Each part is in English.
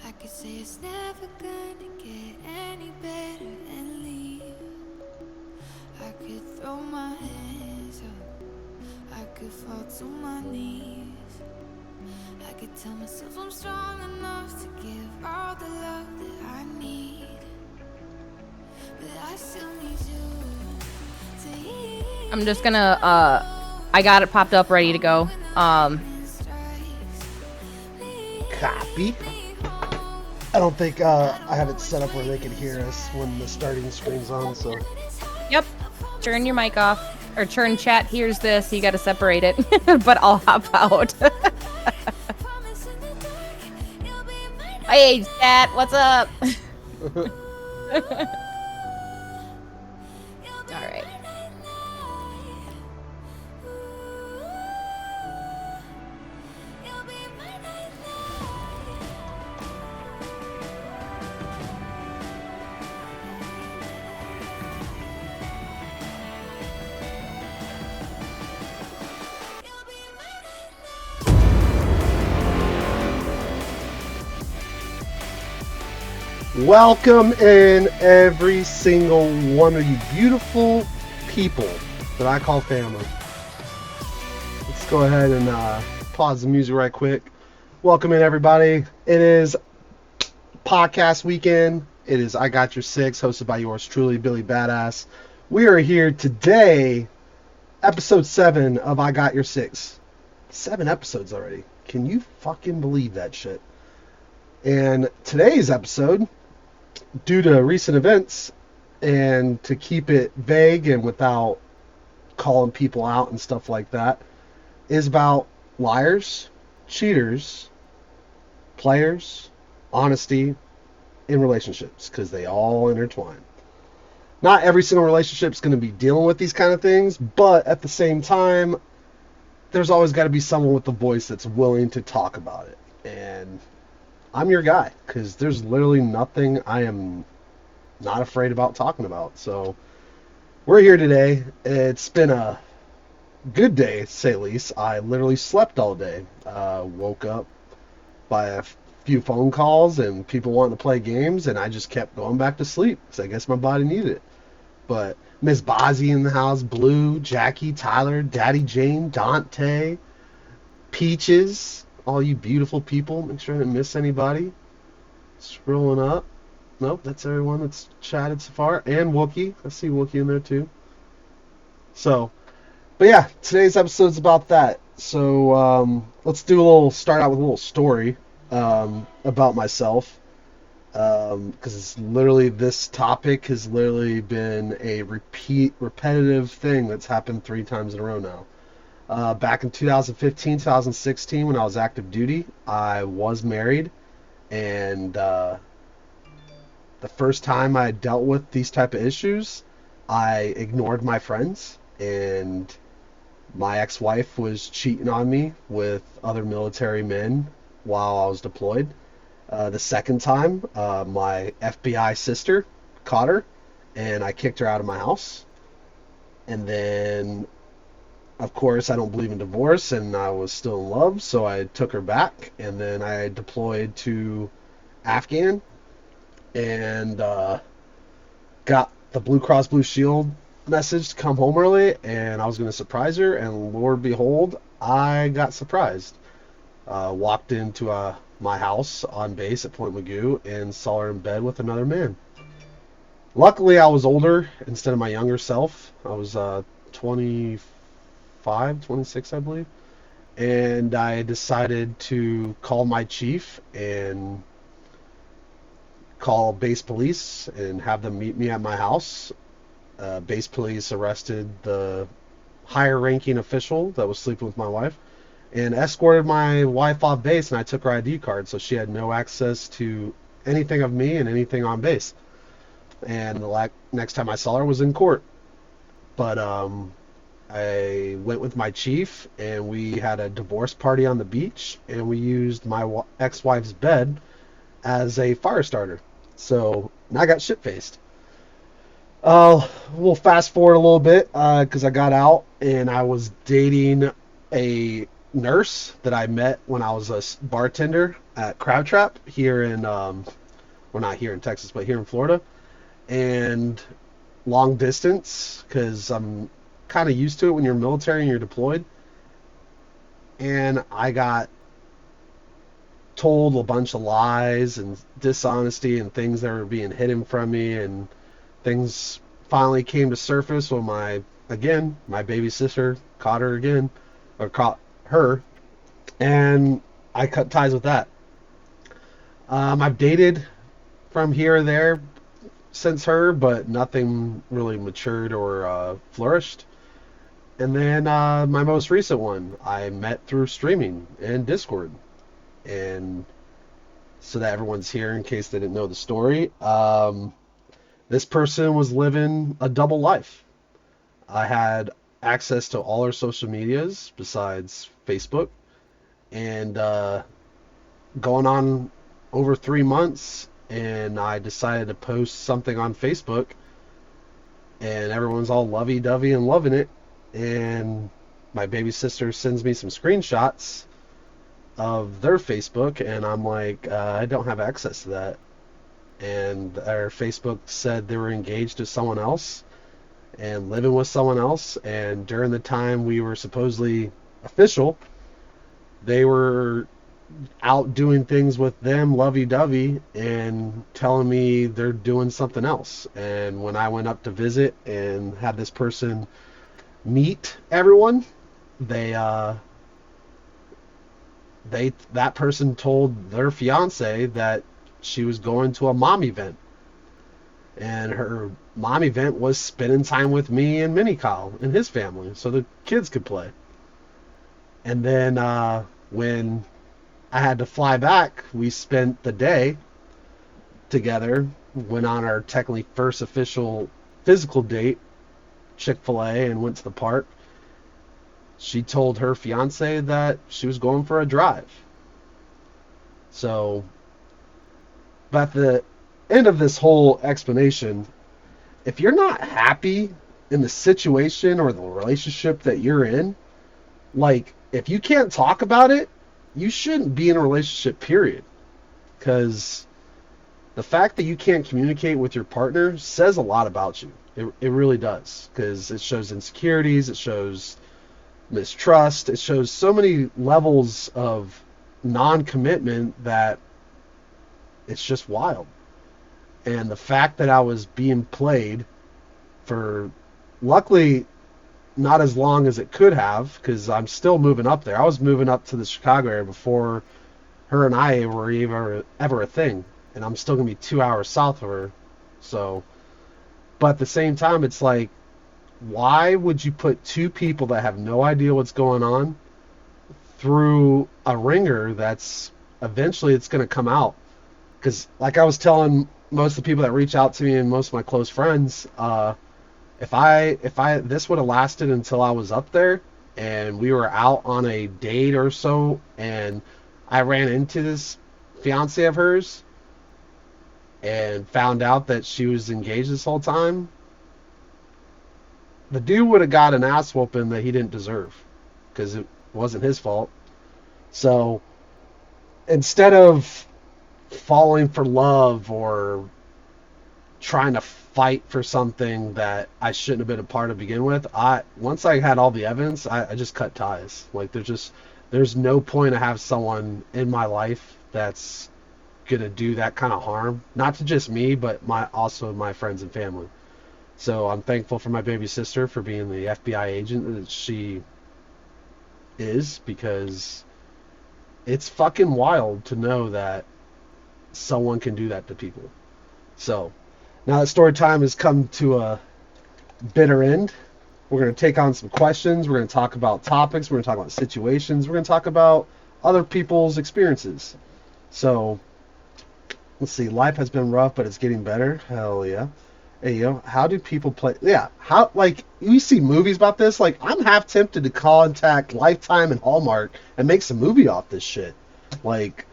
I could say it's never gonna get any better and leave. I could throw my hands up, I could fall to my knees. I could tell myself I'm strong enough to give all the love that I need. But I still need you to heal. I'm just gonna, I got it popped up, ready to go. Copy. I don't think I have it set up where they can hear us when the starting screen's on, so. Yep. Turn your mic off. Or turn chat, here's this. You gotta separate it. But I'll hop out. Hey, chat, what's up? Alright. Welcome in every single one of you beautiful people that I call family. Let's go ahead and pause the music right quick. Welcome in everybody. It is podcast weekend. It is I Got Your Six, hosted by yours truly, Billy Badass. We are here today, episode 7 of I Got Your Six. 7 episodes already. Can you fucking believe that shit? And today's episode, due to recent events and to keep it vague and without calling people out and stuff like that, is about liars, cheaters, players, honesty in relationships, because they all intertwine. Not every single relationship is going to be dealing with these kind of things, but at the same time, there's always got to be someone with a voice that's willing to talk about it. And I'm your guy, because there's literally nothing I am not afraid about talking about. So we're here today. It's been a good day, to say the least. I literally slept all day. Woke up by a few phone calls and people wanting to play games, and I just kept going back to sleep, because I guess my body needed it. But Miss Bozzy in the house, Blue, Jackie, Tyler, Daddy Jane, Dante, Peaches, all you beautiful people. Make sure I didn't miss anybody. Scrolling up. Nope, that's everyone that's chatted so far. And Wookie. I see Wookie in there too. So, but yeah, today's episode's about that. So, let's start out with a little story about myself. Because it's literally, this topic has literally been a repetitive thing that's happened 3 times in a row now. Back in 2015, 2016, when I was active duty, I was married, and the first time I dealt with these type of issues, I ignored my friends, and my ex-wife was cheating on me with other military men while I was deployed. The second time, my FBI sister caught her, and I kicked her out of my house. And then, of course, I don't believe in divorce, and I was still in love, so I took her back, and then I deployed to Afghan, and got the Blue Cross Blue Shield message to come home early, and I was going to surprise her, and Lord behold, I got surprised. Walked into my house on base at Point Magoo and saw her in bed with another man. Luckily, I was older instead of my younger self. I was 25, 26, I believe. And I decided to call my chief and call base police and have them meet me at my house. Base police arrested the higher ranking official that was sleeping with my wife and escorted my wife off base, and I took her ID card, so she had no access to anything of me and anything on base. And the next time I saw her was in court. But I went with my chief, and we had a divorce party on the beach, and we used my ex-wife's bed as a fire starter. So I got shit-faced. We'll fast forward a little bit, because I got out, and I was dating a nurse that I met when I was a bartender at Crab Trap here in, well, not here in Texas, but here in Florida. And long distance, because I'm kind of used to it when you're military and you're deployed. And I got told a bunch of lies and dishonesty and things that were being hidden from me, and things finally came to surface when my baby sister caught her again, or caught her, and I cut ties with that. I've dated from here or there since her, but nothing really matured or flourished. And then my most recent one, I met through streaming and Discord. And so that everyone's here in case they didn't know the story, this person was living a double life. I had access to all her social medias besides Facebook, and going on over 3 months, and I decided to post something on Facebook, and everyone's all lovey-dovey and loving it, and my baby sister sends me some screenshots of their Facebook, and I'm like, I don't have access to that. And their Facebook said they were engaged to someone else and living with someone else, and during the time we were supposedly official, they were out doing things with them lovey-dovey and telling me they're doing something else. And when I went up to visit and had this person meet everyone, that person told their fiance that she was going to a mom event, and her mom event was spending time with me and Mini Kyle and his family so the kids could play. And then when I had to fly back, we spent the day together, went on our technically first official physical date, Chick-fil-A, and went to the park. She told her fiance that she was going for a drive. So, but at the end of this whole explanation, if you're not happy in the situation or the relationship that you're in, like, if you can't talk about it, you shouldn't be in a relationship, period. Because the fact that you can't communicate with your partner says a lot about you. It really does. Because it shows insecurities, it shows mistrust, it shows so many levels of non-commitment that it's just wild. And the fact that I was being played for, luckily, not as long as it could have, because I'm still moving up there. I was moving up to the Chicago area before her and I were ever a thing, and I'm still gonna be 2 hours south of her. So, but at the same time, it's like, why would you put two people that have no idea what's going on through a ringer that's eventually it's gonna come out? Because like I was telling most of the people that reach out to me and most of my close friends, if I this would have lasted until I was up there and we were out on a date or so, and I ran into this fiance of hers and found out that she was engaged this whole time, the dude would have got an ass whooping that he didn't deserve, because it wasn't his fault. So instead of falling for love or trying to fight for something that I shouldn't have been a part of to begin with, once I had all the evidence, I just cut ties. Like, there's no point to have someone in my life that's gonna do that kind of harm, not to just me, but also my friends and family. So I'm thankful for my baby sister for being the FBI agent that she is, because it's fucking wild to know that someone can do that to people. So now that story time has come to a bitter end, we're going to take on some questions. We're going to talk about topics. We're going to talk about situations. We're going to talk about other people's experiences. So let's see. Life has been rough, but it's getting better. Hell yeah. Hey, how do people play? Yeah, how, like, you see movies about this? Like, I'm half tempted to contact Lifetime and Hallmark and make some movie off this shit. Like,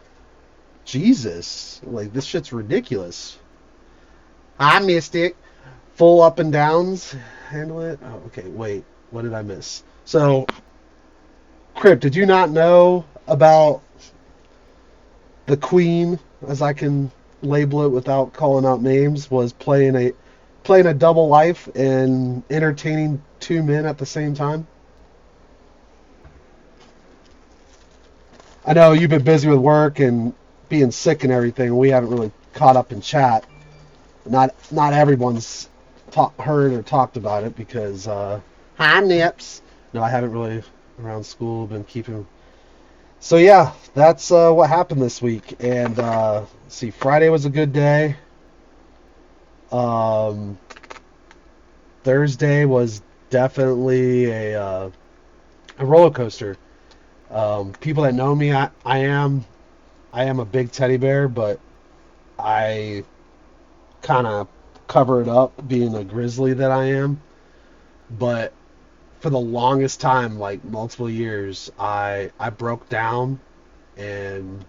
Jesus. Like, this shit's ridiculous. I missed it. Full up and downs. Handle it. Oh, okay, wait. What did I miss? So, Crip, did you not know about the Queen, as I can label it without calling out names, was playing a double life and entertaining two men at the same time? I know you've been busy with work and being sick and everything. We haven't really caught up in chat. Not everyone's heard or talked about it because hi Nips. No, I haven't really around school been keeping. So yeah, that's what happened this week. And let's see, Friday was a good day. Um, Thursday was definitely a roller coaster. People that know me, I am a big teddy bear, but I kind of cover it up being a grizzly that I am. But for the longest time, like multiple years, I broke down and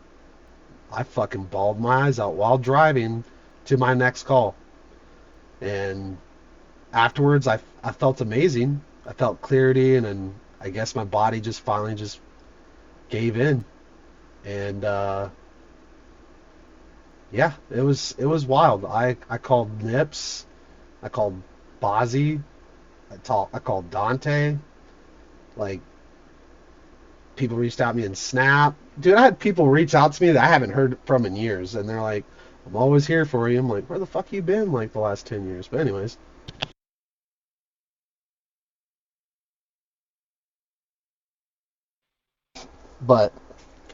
I fucking bawled my eyes out while driving to my next call. And afterwards, I felt amazing. I felt clarity, and I guess my body just finally just gave in. And yeah, it was wild. I called Nips, I called Bozzy, I called Dante. Like people reached out to me in Snap. Dude, I had people reach out to me that I haven't heard from in years, and they're like, "I'm always here for you." I'm like, "Where the fuck you been like the last 10 years?" But anyways, but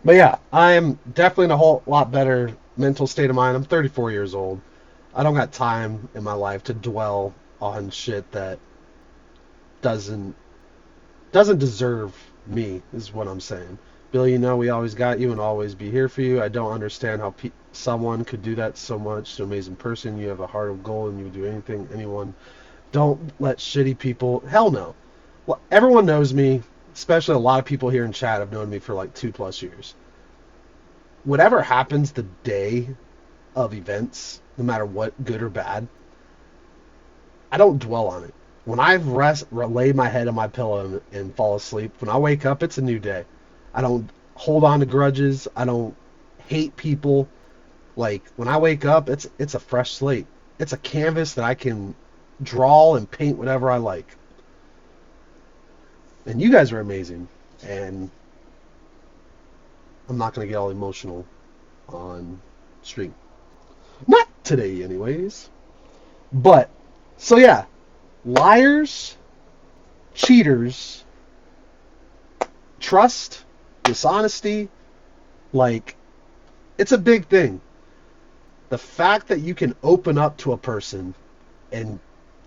but yeah, I am definitely in a whole lot better mental state of mind. I'm 34 years old. I don't got time in my life to dwell on shit that doesn't doesn't deserve me, is what I'm saying. Bill, you know we always got you and always be here for you. I don't understand how someone could do that so much to an amazing person. You have a heart of gold and you would do anything, anyone. Don't let shitty people. Hell no. Well, everyone knows me, especially a lot of people here in chat have known me for like 2+ years. Whatever happens the day of events, no matter what, good or bad, I don't dwell on it. When I lay my head on my pillow and fall asleep, when I wake up, it's a new day. I don't hold on to grudges. I don't hate people. Like when I wake up, it's a fresh slate. It's a canvas that I can draw and paint whatever I like. And you guys are amazing. And I'm not gonna get all emotional on stream. Not today, anyways. But so yeah, liars, cheaters, trust, dishonesty, like it's a big thing. The fact that you can open up to a person and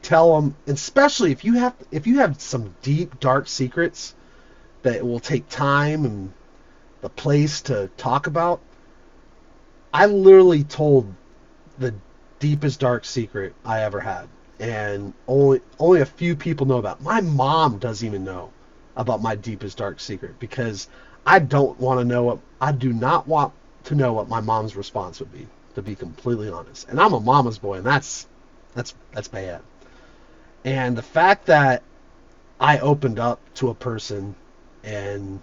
tell them, especially if you have some deep dark secrets that it will take time and the place to talk about. I literally told the deepest dark secret I ever had, and only a few people know about. My mom doesn't even know about my deepest dark secret because I don't want to know what I do not want to know what my mom's response would be, to be completely honest. And I'm a mama's boy, and that's bad. And the fact that I opened up to a person, and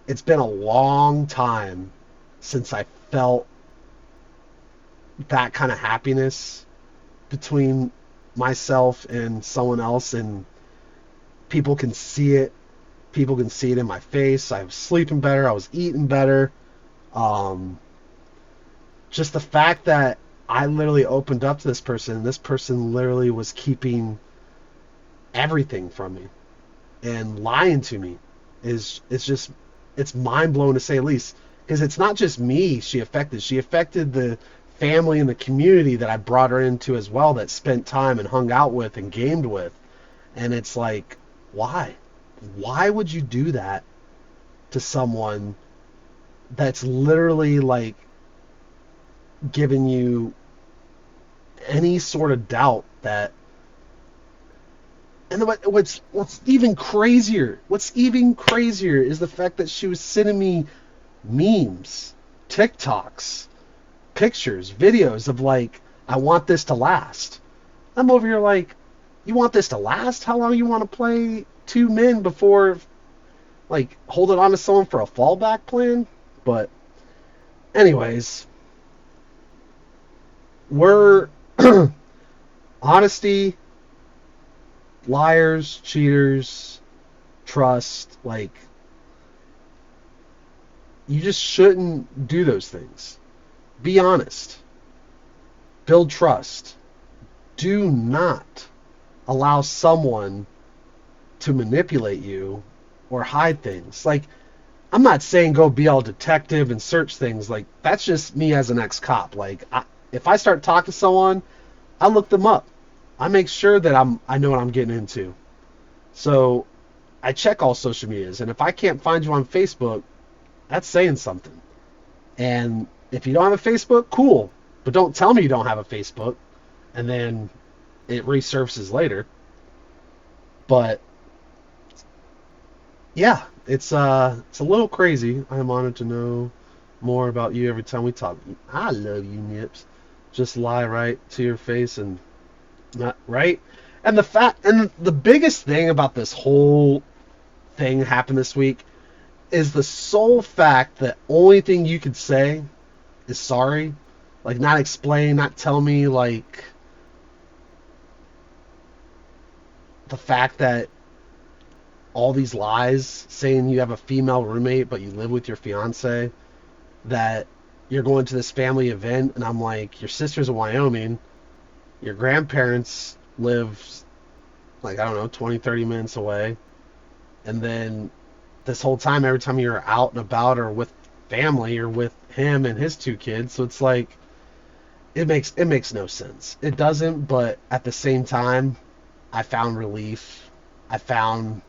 it's been a long time since I felt that kind of happiness between myself and someone else, and people can see it. People can see it in my face. I was sleeping better. I was eating better. Um, just the fact that I literally opened up to this person, and this person literally was keeping everything from me and lying to me it's mind blowing to say the least, because it's not just me she affected the family and the community that I brought her into as well, that spent time and hung out with and gamed with. And it's like, why would you do that to someone that's literally like giving you any sort of doubt that. And what's even crazier is the fact that she was sending me memes, TikToks, pictures, videos of like, I want this to last. I'm over here like, you want this to last? How long you want to play two men before like holding on to someone for a fallback plan. But anyways, we're honesty, liars, cheaters, trust, like you just shouldn't do those things. Be honest. Build trust. Do not allow someone to manipulate you or hide things. Like, I'm not saying go be all detective and search things. Like, that's just me as an ex-cop. Like, if I start talking to someone, I look them up. I make sure that I know what I'm getting into. So I check all social medias, and if I can't find you on Facebook, that's saying something. And if you don't have a Facebook, cool. But don't tell me you don't have a Facebook, and then it resurfaces later. But yeah, it's a little crazy. I'm honored to know more about you every time we talk. I love you, Nips. Just lie right to your face and not right. And the biggest thing about this whole thing happened this week is the sole fact that only thing you could say is sorry. Like, not explain, not tell me, like, the fact that all these lies saying you have a female roommate but you live with your fiance, that you're going to this family event, and I'm like, your sister's in Wyoming, your grandparents live, like, I don't know, 20, 30 minutes away, and then this whole time, every time you're out and about or with family, you're with him and his two kids, so it's like, it makes no sense. It doesn't, but at the same time, I found relief. I found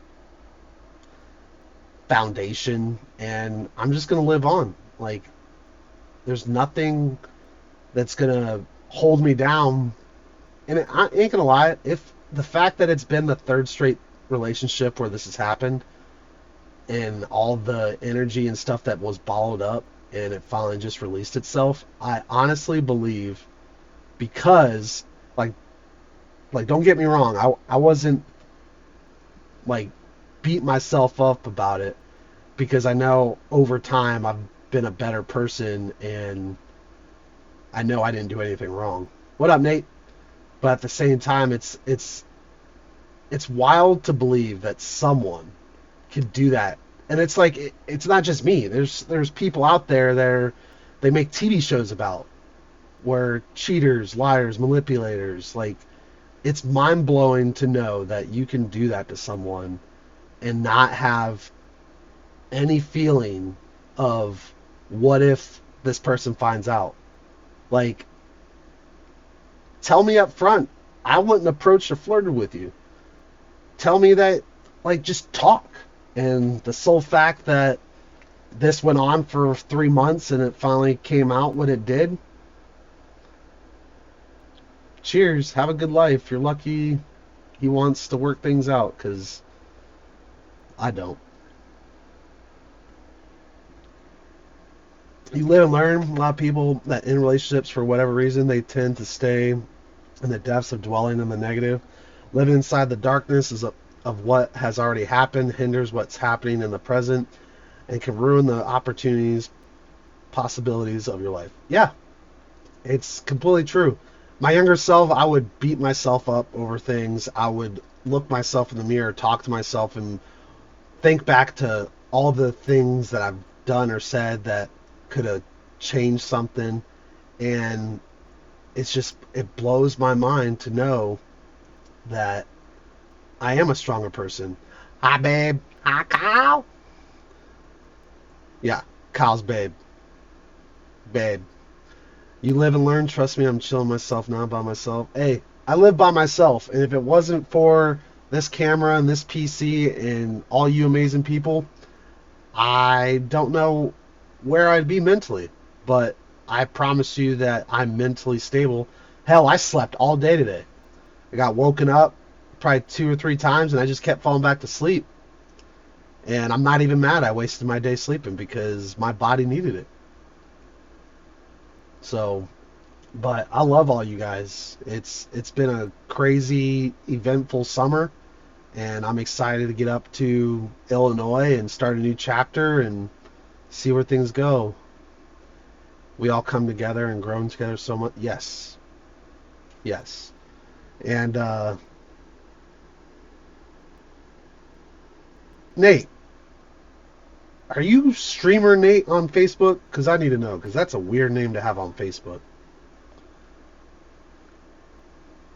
foundation, and I'm just gonna live on. Like, there's nothing that's gonna hold me down. And I ain't gonna lie, if the fact that it's been the third straight relationship where this has happened, and all the energy and stuff that was bottled up, and it finally just released itself, I honestly believe, because like don't get me wrong, I wasn't like beat myself up about it, because I know over time I've been a better person, and I know I didn't do anything wrong. What up, Nate? But at the same time, it's wild to believe that someone could do that. And it's like, it's not just me. There's people out there that they make TV shows about, where cheaters, liars, manipulators, like, it's mind-blowing to know that you can do that to someone and not have any feeling of what if this person finds out. Like, tell me up front. I wouldn't approach or flirted with you. Tell me that, like, just talk. And the sole fact that this went on for 3 months and it finally came out when it did, cheers, have a good life. You're lucky he wants to work things out, because I don't. You live and learn. A lot of people that in relationships, for whatever reason, they tend to stay in the depths of dwelling in the negative. Living inside the darkness of what has already happened hinders what's happening in the present and can ruin the opportunities, possibilities of your life. Yeah, it's completely true. My younger self, I would beat myself up over things. I would look myself in the mirror, talk to myself, and think back to all the things that I've done or said that could have changed something. And it blows my mind to know that I am a stronger person. Hi, babe. Hi, Kyle. Yeah, Kyle's babe. Babe. You live and learn. Trust me, I'm chilling myself now by myself. Hey, I live by myself, and if it wasn't for this camera and this PC and all you amazing people, I don't know where I'd be mentally. But I promise you that I'm mentally stable. Hell, I slept all day today. I got woken up probably 2 or 3 times, and I just kept falling back to sleep. And I'm not even mad I wasted my day sleeping, because my body needed it. So, but I love all you guys. It's been a crazy, eventful summer, And I'm excited to get up to Illinois and start a new chapter and see where things go. We all come together and grown together so much. Yes. Yes. And Nate, are you streamer Nate on Facebook? Because I need to know, because that's a weird name to have on Facebook.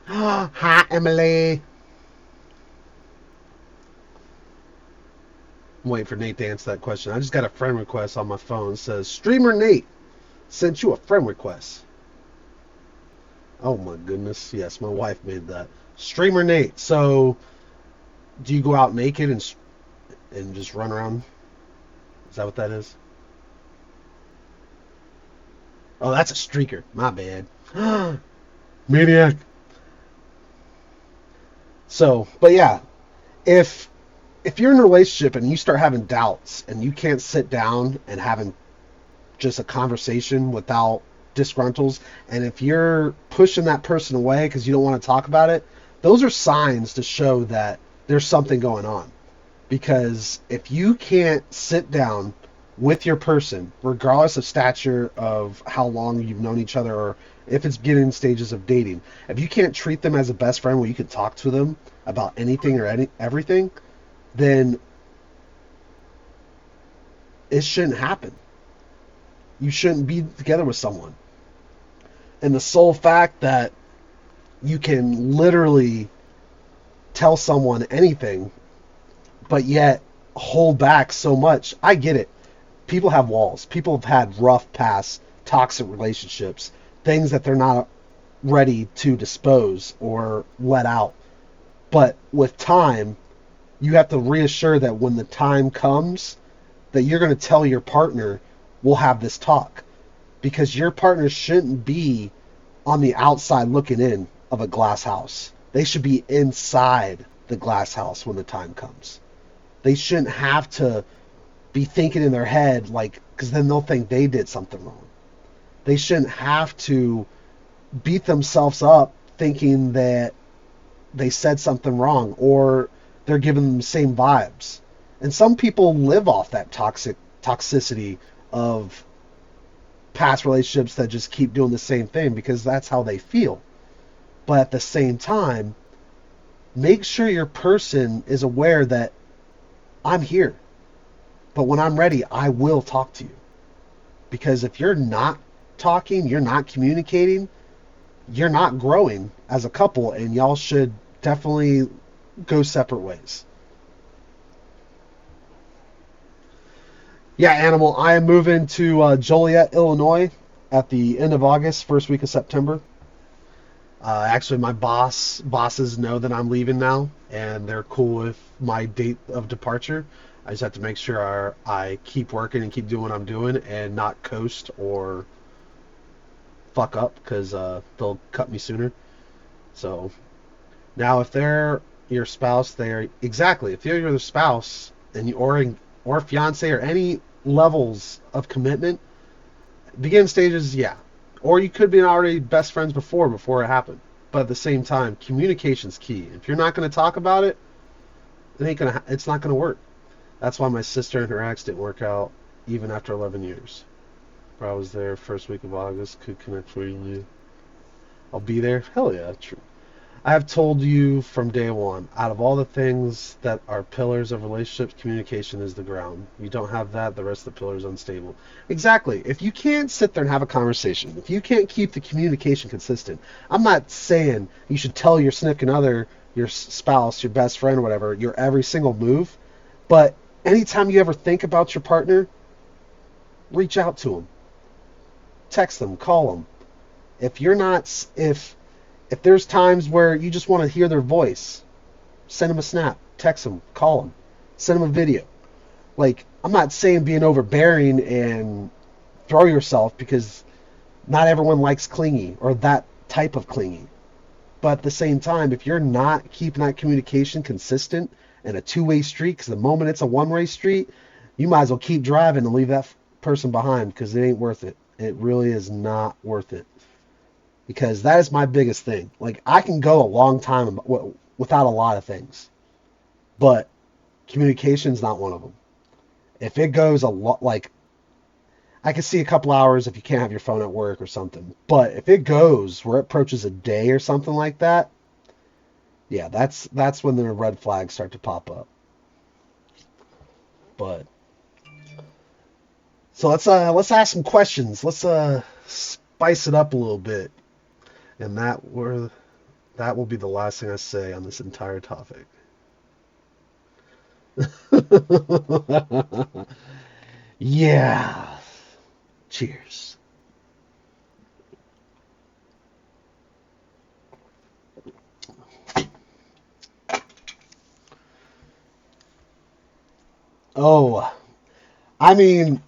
Hi, Emily. I'm waiting for Nate to answer that question. I just got a friend request on my phone. It says, Streamer Nate sent you a friend request. Oh my goodness. Yes, my wife made that. Streamer Nate. So, do you go out naked and just run around? Is that what that is? Oh, that's a streaker. My bad. Maniac. So, but yeah, if you're in a relationship and you start having doubts and you can't sit down and having just a conversation without disgruntles, and if you're pushing that person away because you don't want to talk about it, those are signs to show that there's something going on. Because if you can't sit down with your person, regardless of stature of how long you've known each other, or if it's beginning stages of dating, if you can't treat them as a best friend where you can talk to them about anything or everything, then it shouldn't happen. You shouldn't be together with someone. And the sole fact that you can literally tell someone anything, but yet hold back so much, I get it. People have walls. People have had rough past, toxic relationships, things that they're not ready to dispose or let out. But with time, you have to reassure that when the time comes, that you're going to tell your partner, we'll have this talk. Because your partner shouldn't be on the outside looking in of a glass house. They should be inside the glass house when the time comes. They shouldn't have to be thinking in their head, like, because then they'll think they did something wrong. They shouldn't have to beat themselves up thinking that they said something wrong or they're giving them the same vibes. And some people live off that toxicity of past relationships that just keep doing the same thing because that's how they feel. But at the same time, make sure your person is aware that I'm here. But when I'm ready, I will talk to you. Because if you're not talking, you're not communicating, you're not growing as a couple, and y'all should definitely go separate ways. Yeah, Animal, I am moving to Joliet, Illinois at the end of August, first week of September. Actually, my bosses know that I'm leaving now, and they're cool with my date of departure. I just have to make sure I keep working and keep doing what I'm doing and not coast or fuck up because they'll cut me sooner. So now, if they're your spouse, exactly. If they're your spouse and or fiance or any levels of commitment, beginning stages, yeah. Or you could be already best friends before it happened. But at the same time, communication's key. If you're not going to talk about it, it's not going to work. That's why my sister and her ex didn't work out even after 11 years. I was there first week of August. Could connect for you. I'll be there. Hell yeah, true. I have told you from day one, out of all the things that are pillars of relationships, communication is the ground. You don't have that, the rest of the pillars unstable. Exactly. If you can't sit there and have a conversation, if you can't keep the communication consistent, I'm not saying you should tell your significant other, your spouse, your best friend, whatever, your every single move, but anytime you ever think about your partner, reach out to them. Text them, call them. If there's times where you just want to hear their voice, send them a snap, text them, call them, send them a video. Like, I'm not saying being overbearing and throw yourself, because not everyone likes clingy or that type of clingy. But at the same time, if you're not keeping that communication consistent and a two-way street, because the moment it's a one-way street, you might as well keep driving and leave that person behind, because it ain't worth it. It really is not worth it. Because that is my biggest thing. Like, I can go a long time without a lot of things. but communication's not one of them. If it goes a lot, like, I can see a couple hours if you can't have your phone at work or something. But if it goes where it approaches a day or something like that, yeah, that's when the red flags start to pop up. But so let's ask some questions. Let's spice it up a little bit. And that will be the last thing I say on this entire topic. Yeah. Cheers. Oh, I mean,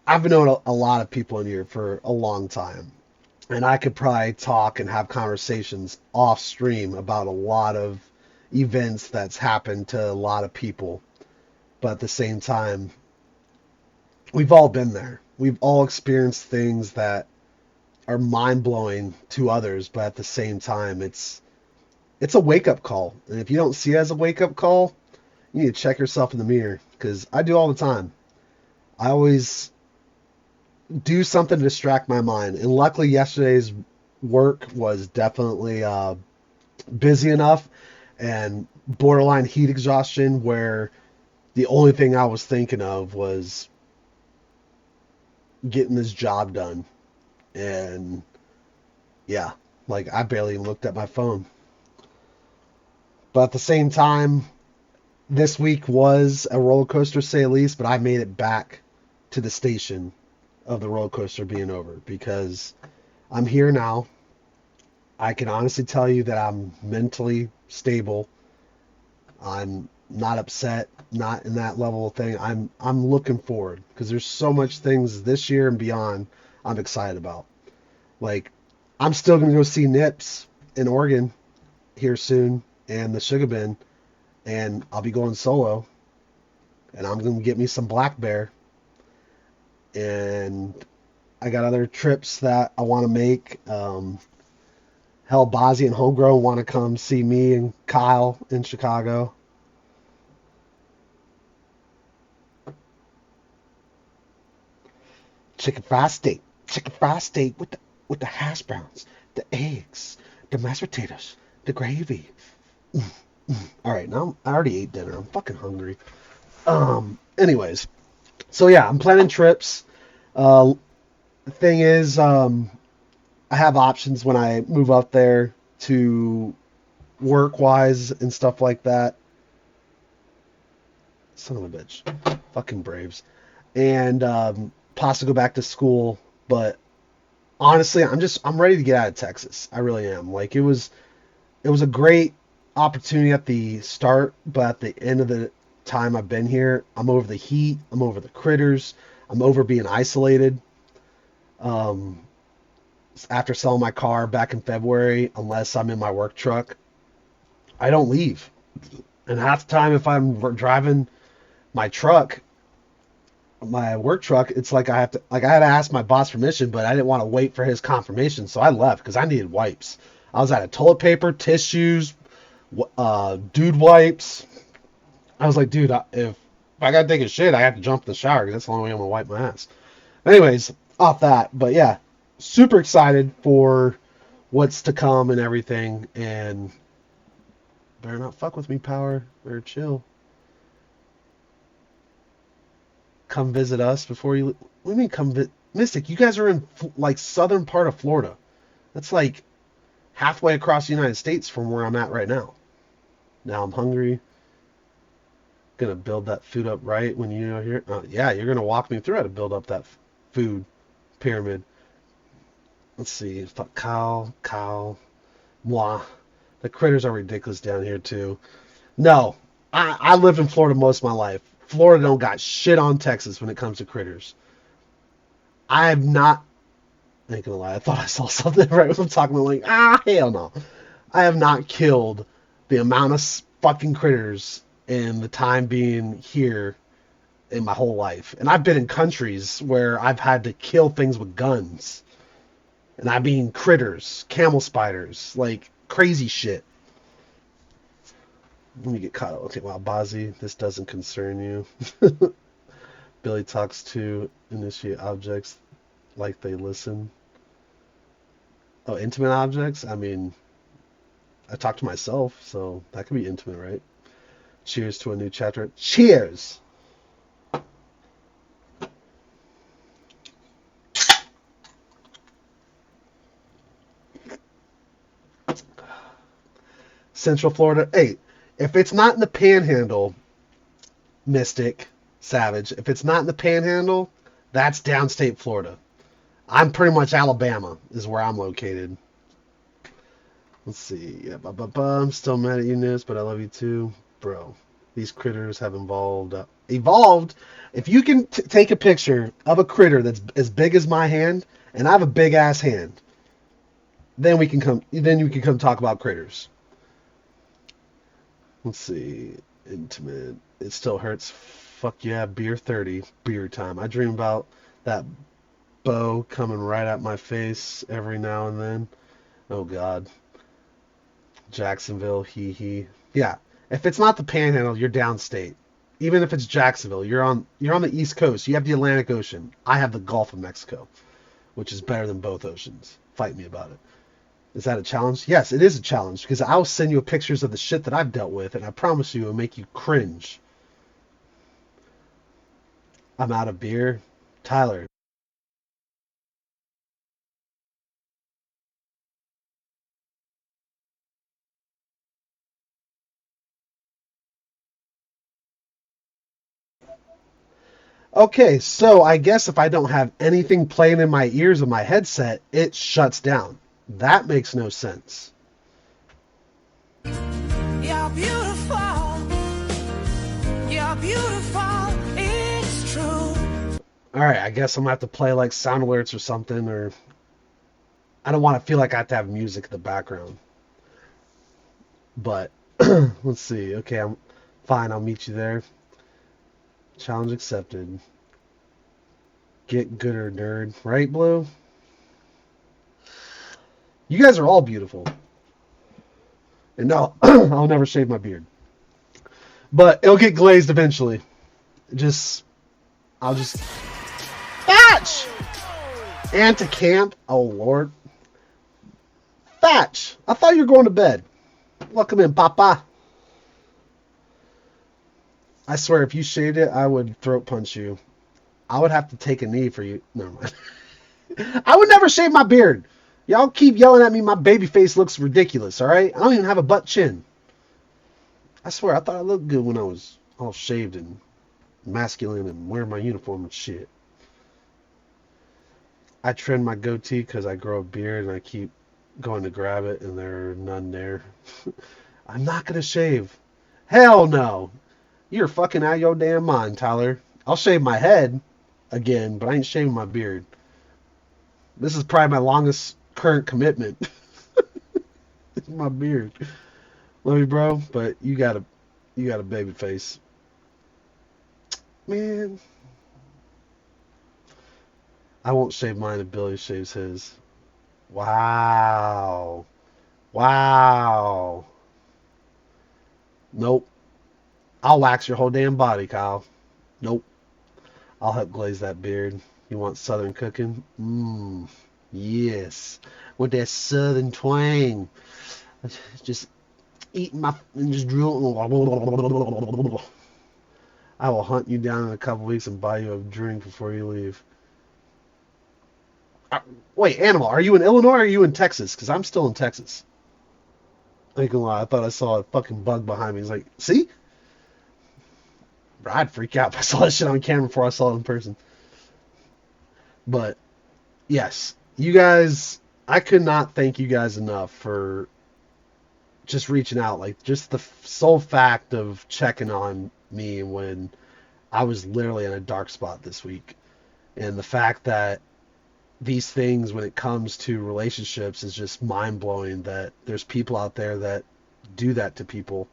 I've known a lot of people in here for a long time, and I could probably talk and have conversations off stream about a lot of events that's happened to a lot of people. But at the same time, we've all been there. We've all experienced things that are mind blowing to others, but at the same time, it's a wake up call. And if you don't see it as a wake up call, you need to check yourself in the mirror, because I do all the time. I always do something to distract my mind. And luckily, yesterday's work was definitely busy enough and borderline heat exhaustion where the only thing I was thinking of was getting this job done. And yeah, like I barely even looked at my phone. But at the same time, this week was a roller coaster, say at least, but I made it back to the station of the roller coaster being over because I'm here now. I can honestly tell you that I'm mentally stable. I'm not upset, not in that level of thing. I'm looking forward because there's so much things this year and beyond I'm excited about. Like I'm still gonna go see Nips in Oregon here soon and the Sugar Bin, and I'll be going solo, and I'm gonna get me some black bear, and I got other trips that I want to make. Hell, Bozzy and Homegrown want to come see me and Kyle in Chicago. Chicken fried steak with the hash browns, the eggs, the mashed potatoes, the gravy. All right, now I already ate dinner. I'm fucking hungry. Anyways, so yeah, I'm planning trips. The thing is, I have options when I move up there to work wise and stuff like that. Son of a bitch. Fucking Braves. And possibly go back to school. But honestly, I'm ready to get out of Texas. I really am. Like it was a great opportunity at the start, but at the end of the time I've been here, I'm over the heat, I'm over the critters, I'm over being isolated. After selling my car back in February, unless I'm in my work truck, I don't leave. And half the time, if I'm driving my truck, my work truck, it's like I had to ask my boss permission, but I didn't want to wait for his confirmation, so I left because I needed wipes. I was out of toilet paper, tissues, dude wipes. I was like, dude, if I gotta take a shit, I have to jump in the shower because that's the only way I'm gonna wipe my ass. Anyways, off that, but yeah, super excited for what's to come and everything, and better not fuck with me, Power. Better chill. Come visit us before you. What do you mean come visit? Mystic, you guys are in like southern part of Florida. That's like halfway across the United States from where I'm at right now. Now I'm hungry. Gonna build that food up right when you're here. Yeah, you're gonna walk me through how to build up that food pyramid. Let's see. Fuck cow, moi. The critters are ridiculous down here too. No, I lived in Florida most of my life. Florida don't got shit on Texas when it comes to critters. I have not. I ain't gonna lie. I thought I saw something right when I'm talking about like hell no. I have not killed the amount of fucking critters in the time being here in my whole life. And I've been in countries where I've had to kill things with guns. And I mean critters, camel spiders, like crazy shit. Let me get caught up. Okay, wow, Bozzy, this doesn't concern you. Billy talks to initiate objects like they listen. Oh, intimate objects? I mean, I talk to myself, so that could be intimate, right? Cheers to a new chapter. Cheers! Central Florida. Hey, if it's not in the Panhandle, Mystic, Savage, if it's not in the Panhandle, that's downstate Florida. I'm pretty much Alabama is where I'm located. Let's see. Yeah, I'm still mad at you, Nis, but I love you too, bro. These critters have evolved. Evolved. If you can take a picture of a critter that's as big as my hand, and I have a big ass hand, then we can come. Then you can come talk about critters. Let's see. Intimate. It still hurts. Fuck yeah, beer 30. Beer time. I dream about that bow coming right at my face every now and then. Oh God. Jacksonville, hee hee. Yeah. If it's not the Panhandle, you're downstate. Even if it's Jacksonville, you're on the East Coast. You have the Atlantic Ocean. I have the Gulf of Mexico, which is better than both oceans. Fight me about it. Is that a challenge? Yes, it is a challenge because I'll send you pictures of the shit that I've dealt with, and I promise you it'll make you cringe. I'm out of beer. Tyler. Okay, so I guess if I don't have anything playing in my ears of my headset, it shuts down. That makes no sense. You're beautiful. You're beautiful. It's true. Alright, I guess I'm gonna have to play like sound alerts or something, or I don't want to feel like I have to have music in the background. But let's see. Okay, I'm fine. I'll meet you there. Challenge accepted. Get gooder, nerd. Right, Blue? You guys are all beautiful. And no, I'll never shave my beard. But it'll get glazed eventually. I'll just... Thatch! And to camp? Oh, Lord. Thatch! I thought you were going to bed. Welcome in, Papa. I swear, if you shaved it, I would throat punch you. I would have to take a knee for you. Never mind. I would never shave my beard. Y'all keep yelling at me my baby face looks ridiculous, alright? I don't even have a butt chin. I swear, I thought I looked good when I was all shaved and masculine and wearing my uniform and shit. I trim my goatee because I grow a beard and I keep going to grab it and there are none there. I'm not going to shave. Hell no. You're fucking out of your damn mind, Tyler. I'll shave my head again, but I ain't shaving my beard. This is probably my longest current commitment. It's my beard. Love you, bro, but you got a baby face. Man. I won't shave mine if Billy shaves his. Wow. Wow. Nope. I'll wax your whole damn body, Kyle. Nope. I'll help glaze that beard. You want southern cooking? Mmm. Yes. With that southern twang. Just eat my and just drool. I will hunt you down in a couple weeks and buy you a drink before you leave. Wait, Animal, are you in Illinois or are you in Texas? Because I'm still in Texas. I ain't gonna lie, I thought I saw a fucking bug behind me. He's like, see? Bro, I'd freak out if I saw that shit on camera before I saw it in person. But, yes, you guys, I could not thank you guys enough for just reaching out. Like, just the sole fact of checking on me when I was literally in a dark spot this week. And the fact that these things, when it comes to relationships, is just mind-blowing that there's people out there that do that to people,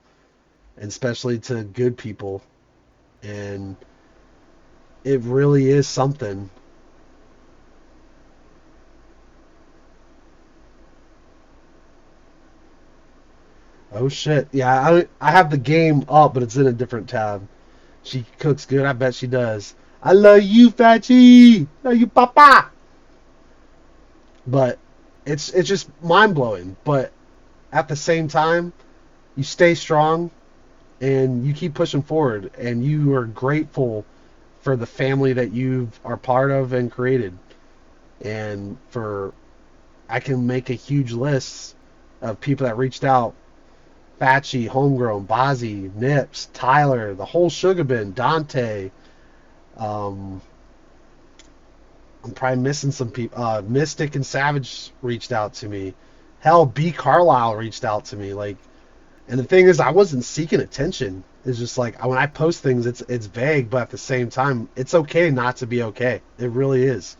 and especially to good people. And it really is something. Oh shit. Yeah, I have the game up, but it's in a different tab. She cooks good. I bet she does. I love you, Fatty. Love you, Papa. But it's just mind blowing. But at the same time, you stay strong and you keep pushing forward, and you are grateful for the family that you are part of and created. And for I can make a huge list of people that reached out. Fatchy, Homegrown, Bozzy, Nips, Tyler, the whole Sugar Bin, Dante. Um, I'm probably missing some people. Mystic and Savage reached out to me. Hell, B. Carlisle reached out to me. Like, and the thing is, I wasn't seeking attention. It's just like when I post things, it's vague, but at the same time, it's okay not to be okay. It really is,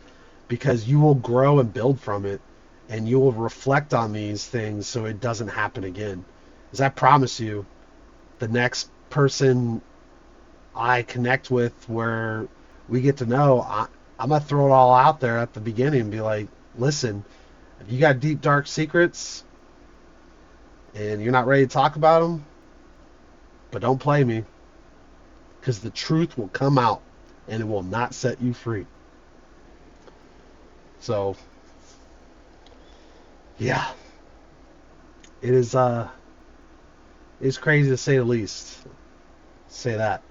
because you will grow and build from it, and you will reflect on these things so it doesn't happen again. Because I promise you, the next person I connect with where we get to know, I'm going to throw it all out there at the beginning and be like, listen, if you got deep, dark secrets and you're not ready to talk about them, but don't play me, because the truth will come out and it will not set you free. So, yeah, it is it's crazy to say the least. Say that.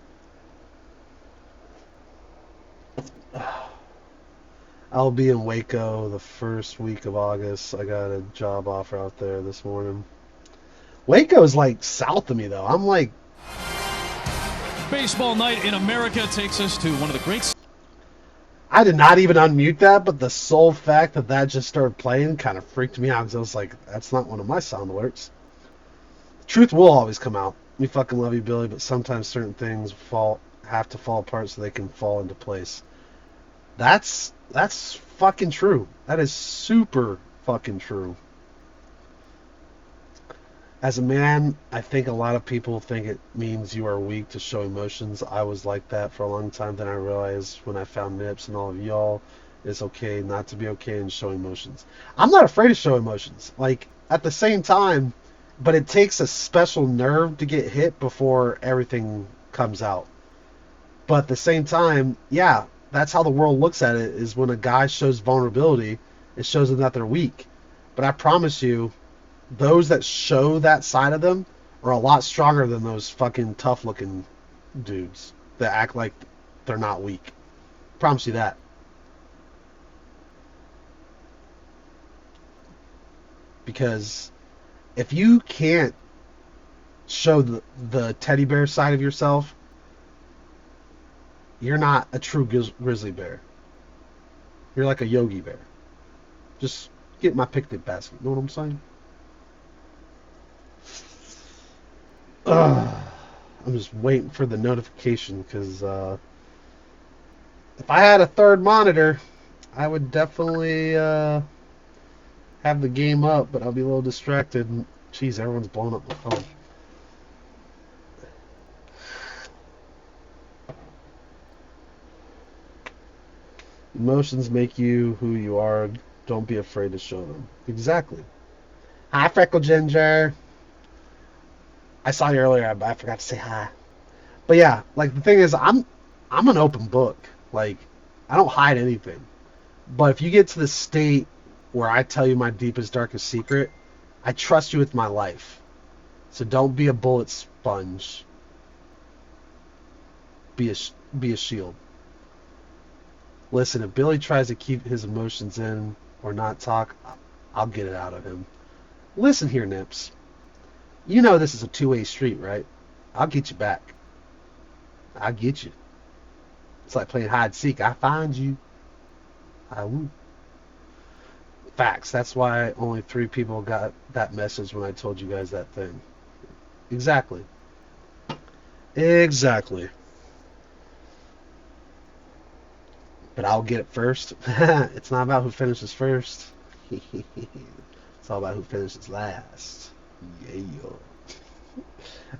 I'll be in Waco the first week of August. I got a job offer out there this morning. Waco is like south of me though. I'm like, Baseball night in America takes us to one of the great. I did not even unmute that, but the sole fact that that just started playing kind of freaked me out, because I was like, that's not one of my sound alerts. The truth will always come out. We fucking love you, Billy, but sometimes certain things have to fall apart so they can fall into place. That's fucking true. That is super fucking true. As a man, I think a lot of people think it means you are weak to show emotions. I was like that for a long time. Then I realized when I found Nips and all of y'all, it's okay not to be okay and show emotions. I'm not afraid to show emotions. Like, at the same time, but it takes a special nerve to get hit before everything comes out. But at the same time, yeah, that's how the world looks at it, is when a guy shows vulnerability, it shows them that they're weak. But I promise you, those that show that side of them are a lot stronger than those fucking tough looking dudes that act like they're not weak. Promise you that. Because if you can't show the teddy bear side of yourself, you're not a true grizzly bear. You're like a Yogi bear. Just get my picnic basket. You know what I'm saying? I'm just waiting for the notification, because if I had a third monitor, I would definitely have the game up, but I'll be a little distracted. Jeez, everyone's blowing up my phone. Emotions make you who you are. Don't be afraid to show them. Exactly. Hi, Freckle Ginger. I saw you earlier, but I forgot to say hi. But yeah, like, the thing is, I'm an open book. Like, I don't hide anything. But if you get to the state where I tell you my deepest, darkest secret, I trust you with my life. So don't be a bullet sponge. Be a shield. Listen, if Billy tries to keep his emotions in or not talk, I'll get it out of him. Listen here, Nips. You know this is a two-way street, right? I'll get you back. I'll get you. It's like playing hide and seek. I find you. I woo. Facts. That's why only 3 people got that message when I told you guys that thing. Exactly. Exactly. But I'll get it first. It's not about who finishes first. It's all about who finishes last. Yeah.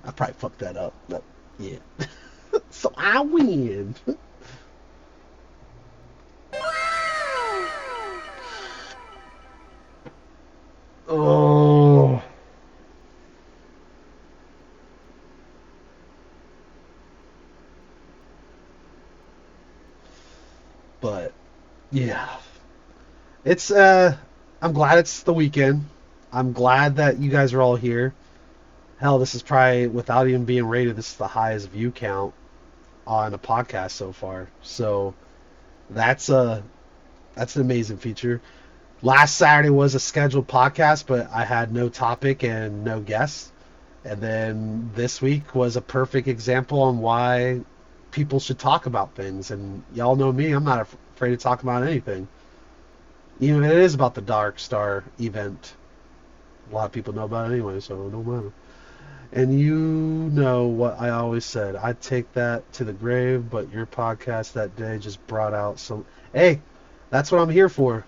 I probably fucked that up, but yeah. So I win. Oh. It's I'm glad it's the weekend. I'm glad that you guys are all here. Hell, this is probably, without even being rated, this is the highest view count on a podcast so far. So that's a that's an amazing feature. Last Saturday was a scheduled podcast, but I had no topic and no guests. And then this week was a perfect example on why people should talk about things. And y'all know me, I'm not afraid to talk about anything. Even if it is about the Dark Star event. A lot of people know about it anyway, so it don't matter. And you know what I always said. I'd take that to the grave, but your podcast that day just brought out some... Hey, that's what I'm here for.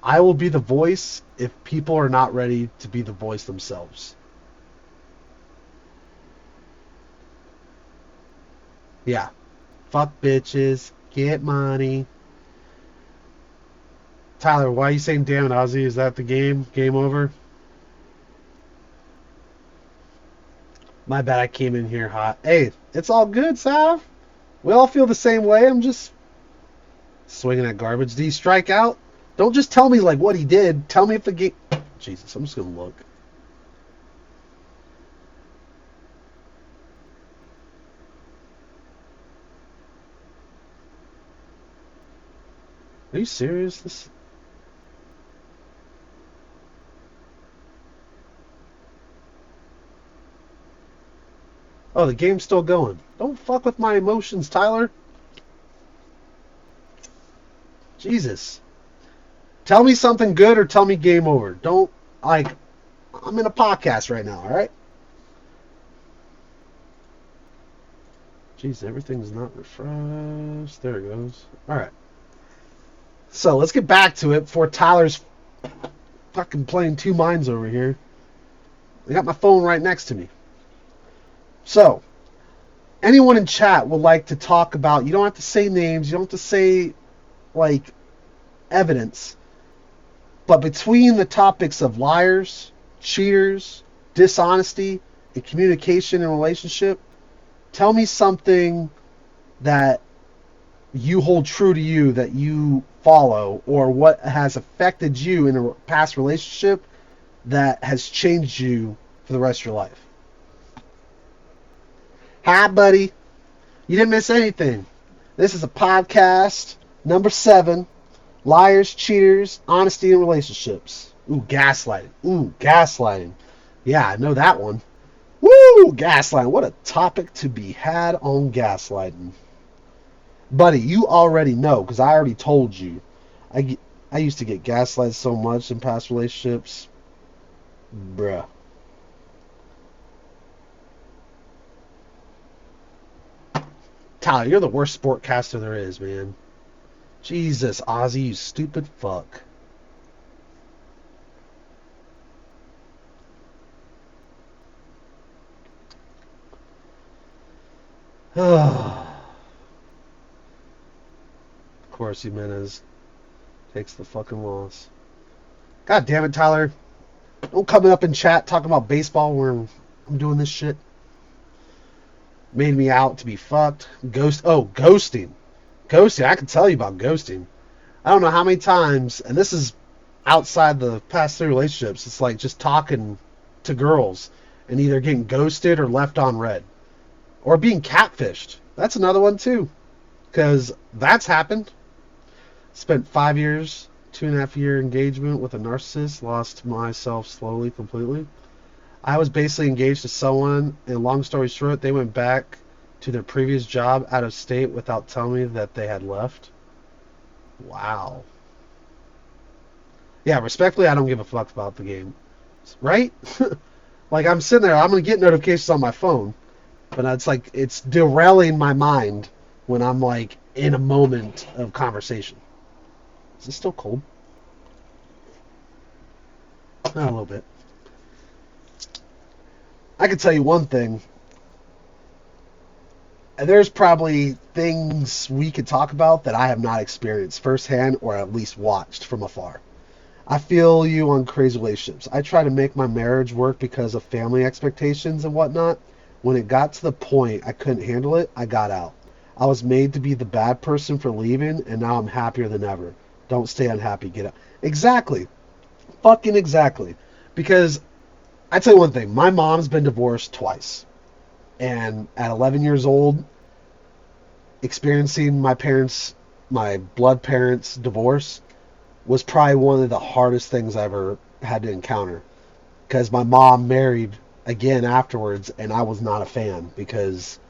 I will be the voice if people are not ready to be the voice themselves. Yeah. Fuck bitches. Get money. Tyler, why are you saying damn it, Ozzy? Is that the game? Game over? My bad, I came in here hot. Hey, it's all good, Sav. We all feel the same way. I'm just swinging at garbage. Did he strike out? Don't just tell me like what he did. Tell me if the game... Jesus, I'm just going to look. Are you serious? This... Oh, the game's still going. Don't fuck with my emotions, Tyler. Jesus. Tell me something good or tell me game over. Don't, like, I'm in a podcast right now, alright? Jeez, everything's not refreshed. There it goes. Alright. So, let's get back to it before Tyler's fucking playing two minds over here. I got my phone right next to me. So, anyone in chat would like to talk about, you don't have to say names, you don't have to say, like, evidence, but between the topics of liars, cheaters, dishonesty, and communication in a relationship, tell me something that you hold true to you, that you follow, or what has affected you in a past relationship that has changed you for the rest of your life. Hi, buddy. You didn't miss anything. This is a podcast, number 7, Liars, Cheaters, Honesty in Relationships. Ooh, gaslighting. Ooh, gaslighting. Yeah, I know that one. Woo, gaslighting. What a topic to be had on gaslighting. Buddy, you already know, because I already told you. I used to get gaslighted so much in past relationships. Bruh. Tyler, you're the worst sportcaster there is, man. Jesus, Ozzy, you stupid fuck. Of course, Jimenez takes the fucking loss. God damn it, Tyler. Don't come up in chat talking about baseball where I'm doing this shit. Made me out to be fucked. Ghosting. Ghosting. I can tell you about ghosting. I don't know how many times, and this is outside the past 3 relationships, it's like just talking to girls and either getting ghosted or left on red. Or being catfished. That's another one too. Because that's happened. Spent 5 years, 2.5 year engagement with a narcissist. Lost myself slowly, completely. I was basically engaged to someone, and long story short, they went back to their previous job out of state without telling me that they had left. Wow. Yeah, respectfully, I don't give a fuck about the game. Right? Like, I'm sitting there, I'm going to get notifications on my phone, but it's like, it's derailing my mind when I'm, like, in a moment of conversation. Is this still cold? A little bit. I can tell you one thing. There's probably things we could talk about that I have not experienced firsthand or at least watched from afar. I feel you on crazy relationships. I try to make my marriage work because of family expectations and whatnot. When it got to the point I couldn't handle it, I got out. I was made to be the bad person for leaving, and now I'm happier than ever. Don't stay unhappy. Get out. Exactly. Fucking exactly. Because I tell you one thing. My mom's been divorced twice. And at 11 years old, experiencing my blood parents' divorce was probably one of the hardest things I ever had to encounter. Because my mom married again afterwards, and I was not a fan because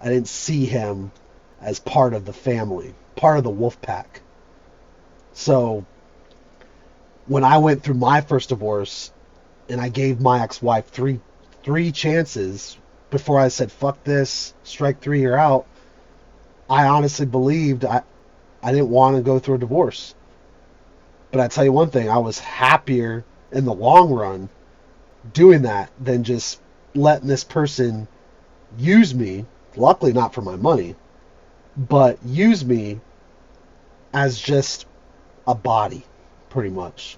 I didn't see him as part of the family, part of the wolf pack. So when I went through my first divorce and I gave my ex-wife three chances before I said fuck this, strike three, you're out, I honestly believed I didn't want to go through a divorce. But I tell you one thing, I was happier in the long run doing that than just letting this person use me, luckily not for my money, but use me as just a body, pretty much.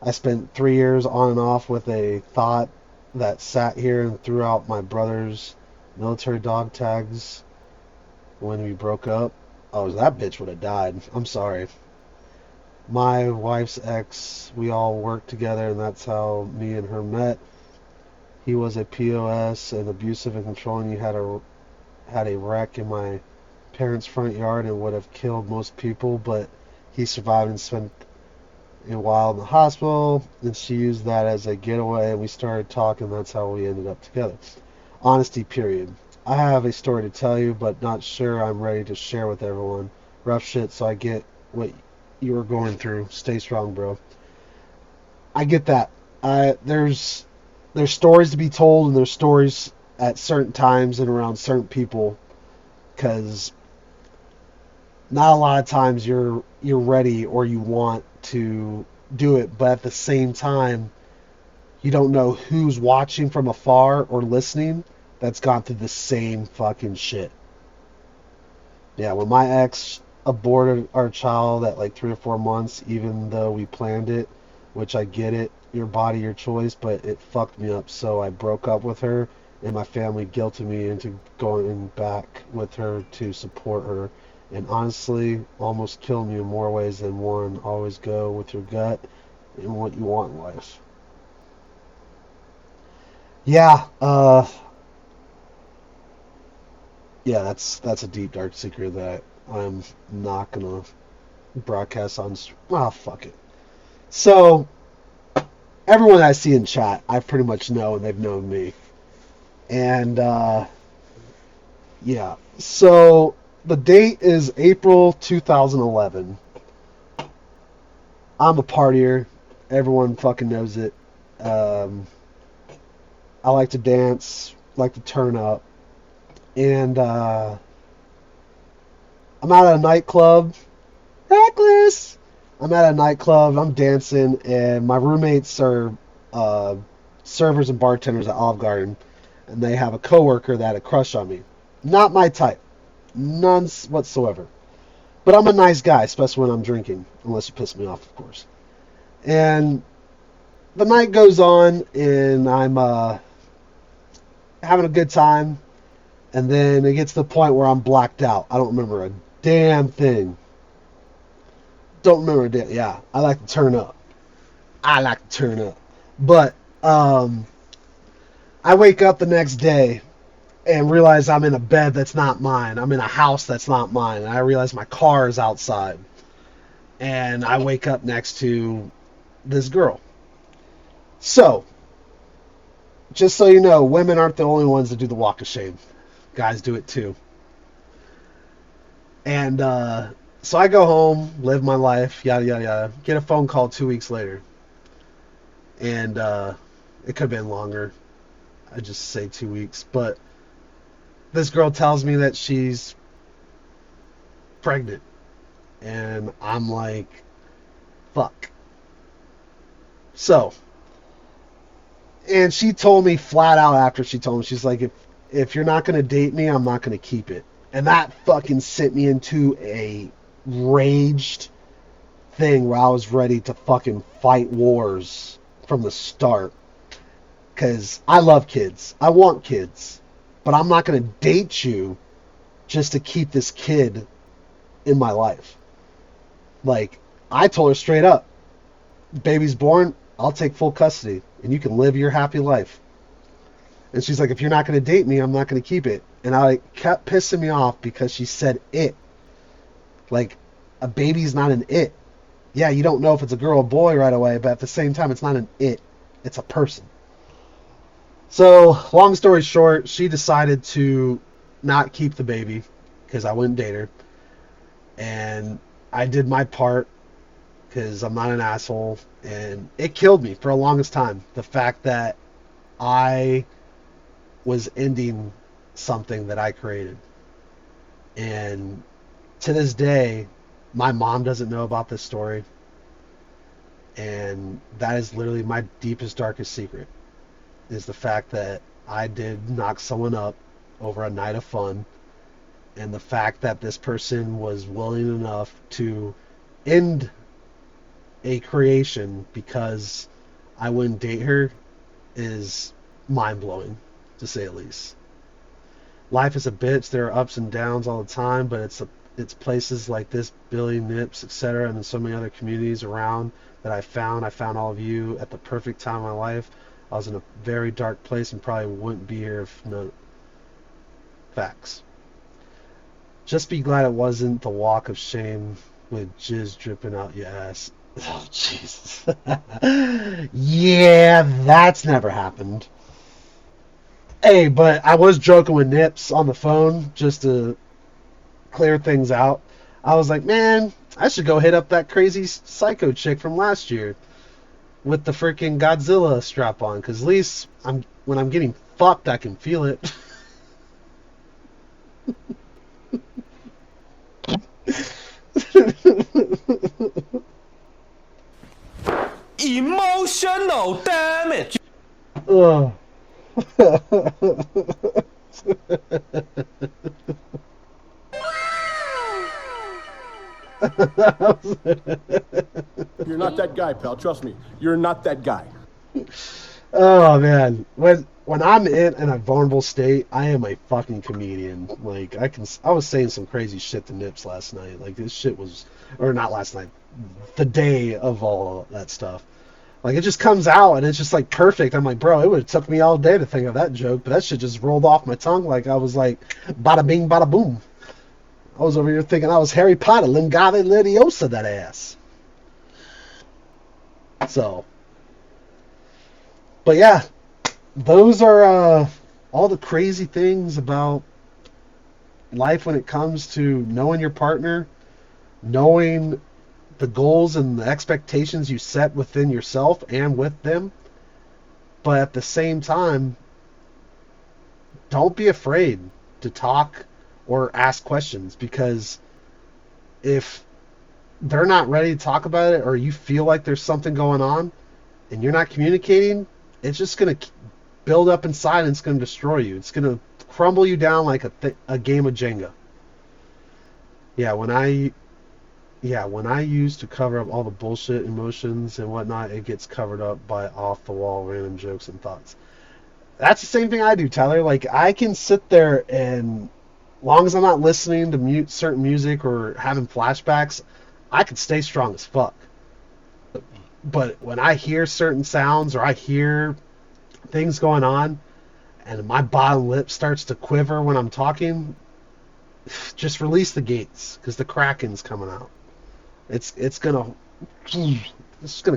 I spent 3 years on and off with a thought that sat here and threw out my brother's military dog tags when we broke up. Oh, that bitch would have died. I'm sorry. My wife's ex, we all worked together, and that's how me and her met. He was a POS and abusive and controlling. He had a wreck in my parents' front yard and would have killed most people, but he survived and spent a while in the hospital, and she used that as a getaway, and we started talking. That's how we ended up together. Honesty, period. I have a story to tell you, but not sure I'm ready to share with everyone. Rough shit, so I get what you were going through. Stay strong, bro. I get that. There's stories to be told, and there's stories at certain times and around certain people, because not a lot of times you're ready or you want to do it, but at the same time, you don't know who's watching from afar or listening that's gone through the same fucking shit. Yeah, when my ex aborted our child at like 3 or 4 months, even though we planned it, which I get it, your body, your choice, but it fucked me up, so I broke up with her, and my family guilted me into going back with her to support her, and honestly, almost killed me in more ways than one. Always go with your gut and what you want in life. Yeah, yeah, that's a deep dark secret that I'm not gonna broadcast on. Fuck it. So everyone I see in chat, I pretty much know, and they've known me. And yeah, so the date is April 2011. I'm a partier. Everyone fucking knows it. I like to dance, like to turn up. And I'm at a nightclub. Reckless! I'm at a nightclub, I'm dancing, and my roommates are servers and bartenders at Olive Garden, and they have a coworker that had a crush on me. Not my type. None whatsoever. But I'm a nice guy, especially when I'm drinking, unless you piss me off, of course. And the night goes on, and I'm having a good time, and then it gets to the point where I'm blacked out. I don't remember a damn thing. Don't remember a damn. Yeah, I like to turn up. But I wake up the next day and realize I'm in a bed that's not mine. I'm in a house that's not mine. And I realize my car is outside. And I wake up next to this girl. So, just so you know, women aren't the only ones that do the walk of shame. Guys do it too. And so I go home, live my life, yada, yada, yada. Get a phone call 2 weeks later. And it could have been longer. I just say 2 weeks. But this girl tells me that she's pregnant. And I'm like, fuck. So, and she told me flat out after she told me, she's like, if you're not going to date me, I'm not going to keep it. And that fucking sent me into a raged thing where I was ready to fucking fight wars from the start. Because I love kids. I want kids. But I'm not going to date you just to keep this kid in my life. Like, I told her straight up, baby's born, I'll take full custody, and you can live your happy life. And she's like, if you're not going to date me, I'm not going to keep it. And I kept pissing me off because she said it. Like, a baby's not an it. Yeah, you don't know if it's a girl or boy right away, but at the same time, it's not an it. It's a person. So, long story short, she decided to not keep the baby because I wouldn't date her. And I did my part because I'm not an asshole. And it killed me for the longest time. The fact that I was ending something that I created. And to this day, my mom doesn't know about this story. And that is literally my deepest, darkest secret, is the fact that I did knock someone up over a night of fun. And the fact that this person was willing enough to end a creation because I wouldn't date her is mind-blowing, to say the least. Life is a bitch. There are ups and downs all the time, but it's places like this, Billy, Nips, etc., and so many other communities around that I found. I found all of you at the perfect time of my life. I was in a very dark place and probably wouldn't be here if no facts. Just be glad it wasn't the walk of shame with jizz dripping out your ass. Oh, Jesus. Yeah, that's never happened. Hey, but I was joking with Nips on the phone just to clear things out. I was like, man, I should go hit up that crazy psycho chick from last year with the freaking Godzilla strap on, because at least when I'm getting fucked, I can feel it. Emotional damage. Ugh. You're not that guy, pal. Trust me. You're not that guy. Oh man, when I'm in a vulnerable state, I am a fucking comedian. Like I was saying some crazy shit to Nips last night. Like this shit was, or not last night, the day of all that stuff. Like it just comes out and it's just like perfect. I'm like, bro, it would have took me all day to think of that joke, but that shit just rolled off my tongue like I was like, bada bing, bada boom. I was over here thinking I was Harry Potter, Lingave Leviosa that ass. So, but yeah, those are all the crazy things about life when it comes to knowing your partner, knowing the goals and the expectations you set within yourself and with them. But at the same time, don't be afraid to talk or ask questions, because if they're not ready to talk about it, or you feel like there's something going on and you're not communicating, it's just going to build up inside and it's going to destroy you. It's going to crumble you down like a game of Jenga. Yeah, when I use to cover up all the bullshit emotions and whatnot, it gets covered up by off-the-wall random jokes and thoughts. That's the same thing I do, Tyler. Like, I can sit there and, as long as I'm not listening to certain music or having flashbacks, I can stay strong as fuck. But when I hear certain sounds or I hear things going on and my bottom lip starts to quiver when I'm talking, just release the gates, because the Kraken's coming out. It's gonna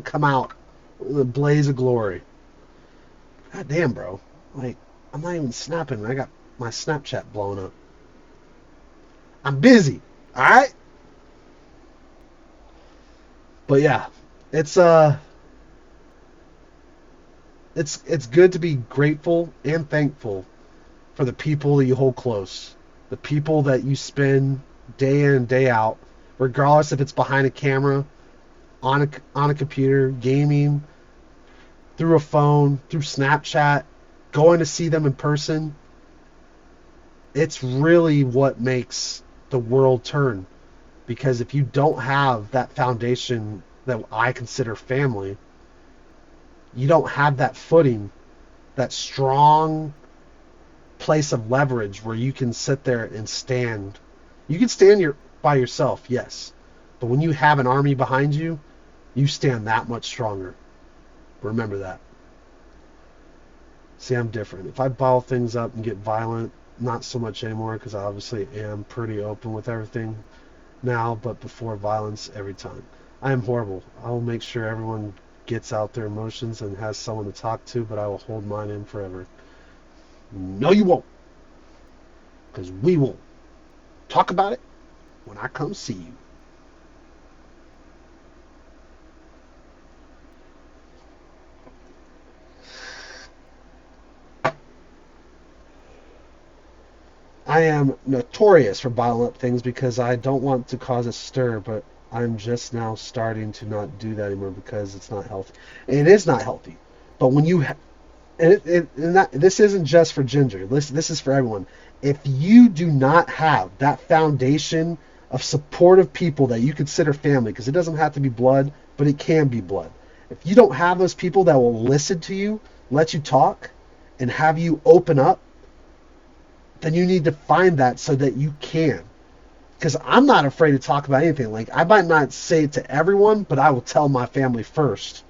come out with a blaze of glory. God damn, bro. Like, I'm not even snapping. I got my Snapchat blown up. I'm busy. Alright? But yeah, it's good to be grateful and thankful for the people that you hold close. The people that you spend day in and day out, regardless if it's behind a camera, on a computer, gaming, through a phone, through Snapchat, going to see them in person. It's really what makes the world turn. Because if you don't have that foundation that I consider family, you don't have that footing, that strong place of leverage where you can sit there and stand. You can stand by yourself, yes, But when you have an army behind you, you stand that much stronger. Remember that. See, I'm different. If I bottle things up and get violent, not so much anymore because I obviously am pretty open with everything now, but before violence every time. I am horrible. I will make sure everyone gets out their emotions and has someone to talk to, but I will hold mine in forever. No, you won't. Because we will talk about it when I come see you. I am notorious for bottling up things because I don't want to cause a stir, but I'm just now starting to not do that anymore because it's not healthy. And it is not healthy. But when you this isn't just for Ginger. This is for everyone. If you do not have that foundation of supportive people that you consider family, because it doesn't have to be blood, but it can be blood. If you don't have those people that will listen to you, let you talk, and have you open up, then you need to find that so that you can. Because I'm not afraid to talk about anything. Like, I might not say it to everyone, but I will tell my family first.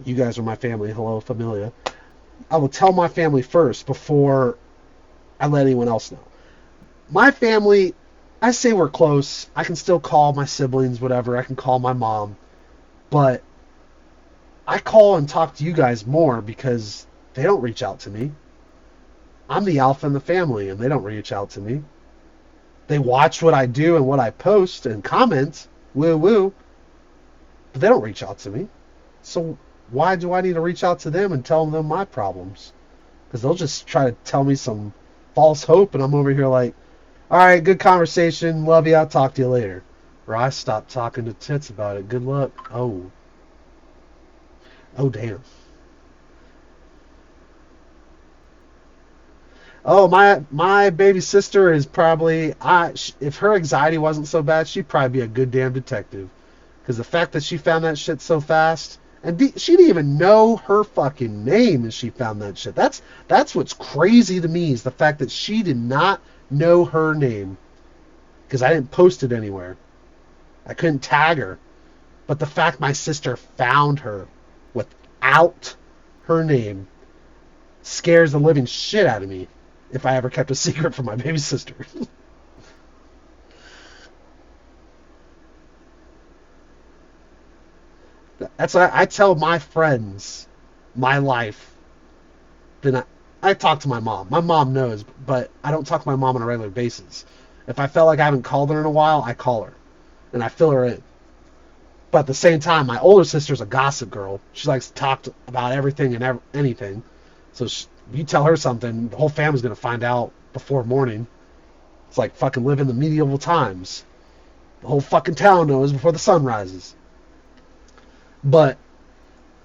You guys are my family. Hello, familia. I will tell my family first before I let anyone else know. My family, I say we're close. I can still call my siblings, whatever. I can call my mom. But I call and talk to you guys more because they don't reach out to me. I'm the alpha in the family, and they don't reach out to me. They watch what I do and what I post and comment, woo-woo, but they don't reach out to me. So why do I need to reach out to them and tell them my problems? Because they'll just try to tell me some false hope, and I'm over here like, all right, good conversation, love you, I'll talk to you later. Or I stop talking to tits about it, good luck. Oh, damn. Oh, my baby sister is probably, if her anxiety wasn't so bad, she'd probably be a good damn detective. Because the fact that she found that shit so fast, and she didn't even know her fucking name and she found that shit. That's what's crazy to me, is the fact that she did not know her name. Because I didn't post it anywhere. I couldn't tag her. But the fact my sister found her without her name scares the living shit out of me. If I ever kept a secret from my baby sister. That's why I tell my friends my life. Then I talk to my mom. My mom knows, but I don't talk to my mom on a regular basis. If I felt like I haven't called her in a while, I call her. And I fill her in. But at the same time, my older sister's a gossip girl. She likes to talk about everything and anything. So you tell her something, the whole family's going to find out before morning. It's like fucking living the medieval times. The whole fucking town knows before the sun rises. But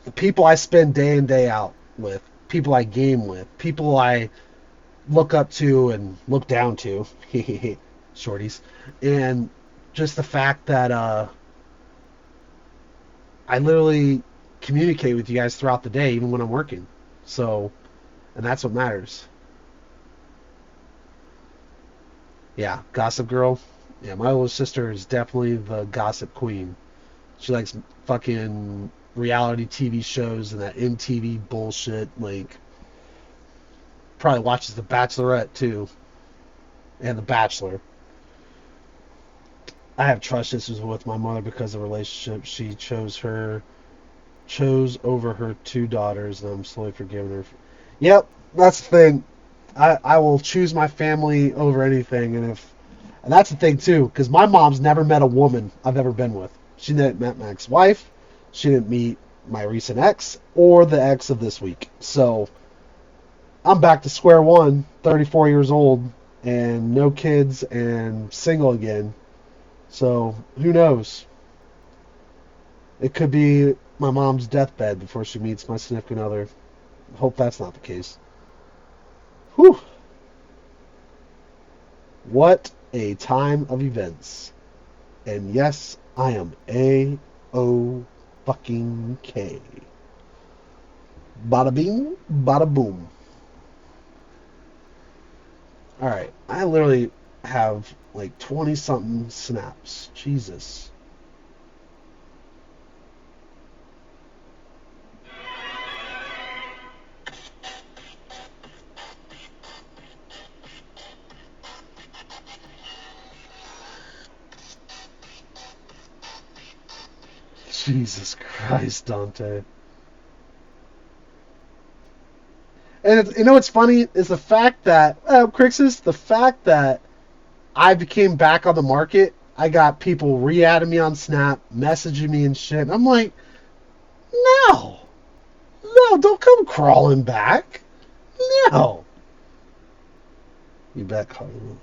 the people I spend day in, day out with, people I game with, people I look up to and look down to, shorties, and just the fact that I literally communicate with you guys throughout the day, even when I'm working. So, and that's what matters. Yeah, gossip girl. Yeah, my older sister is definitely the gossip queen. She likes fucking reality TV shows and that MTV bullshit. Like, probably watches The Bachelorette too, and The Bachelor. I have trust issues with my mother because of the relationship. She chose over her two daughters, and I'm slowly forgiving her. Yep, that's the thing. I will choose my family over anything, and that's the thing too, because my mom's never met a woman I've ever been with. She didn't met my ex-wife. She didn't meet my recent ex or the ex of this week. So I'm back to square one, 34 years old, and no kids and single again. So who knows? It could be my mom's deathbed before she meets my significant other. Hope that's not the case. Whew. What a time of events. And yes, I am A-O-fucking-K. Bada bing, bada boom. Alright, I literally have Like 20-something snaps. Jesus. Jesus Christ, Dante. And you know what's funny is the fact that, Crixus, the fact that I became back on the market. I got people re-adding me on Snap, messaging me and shit. And I'm like, no, don't come crawling back. No. You back, Hollywood.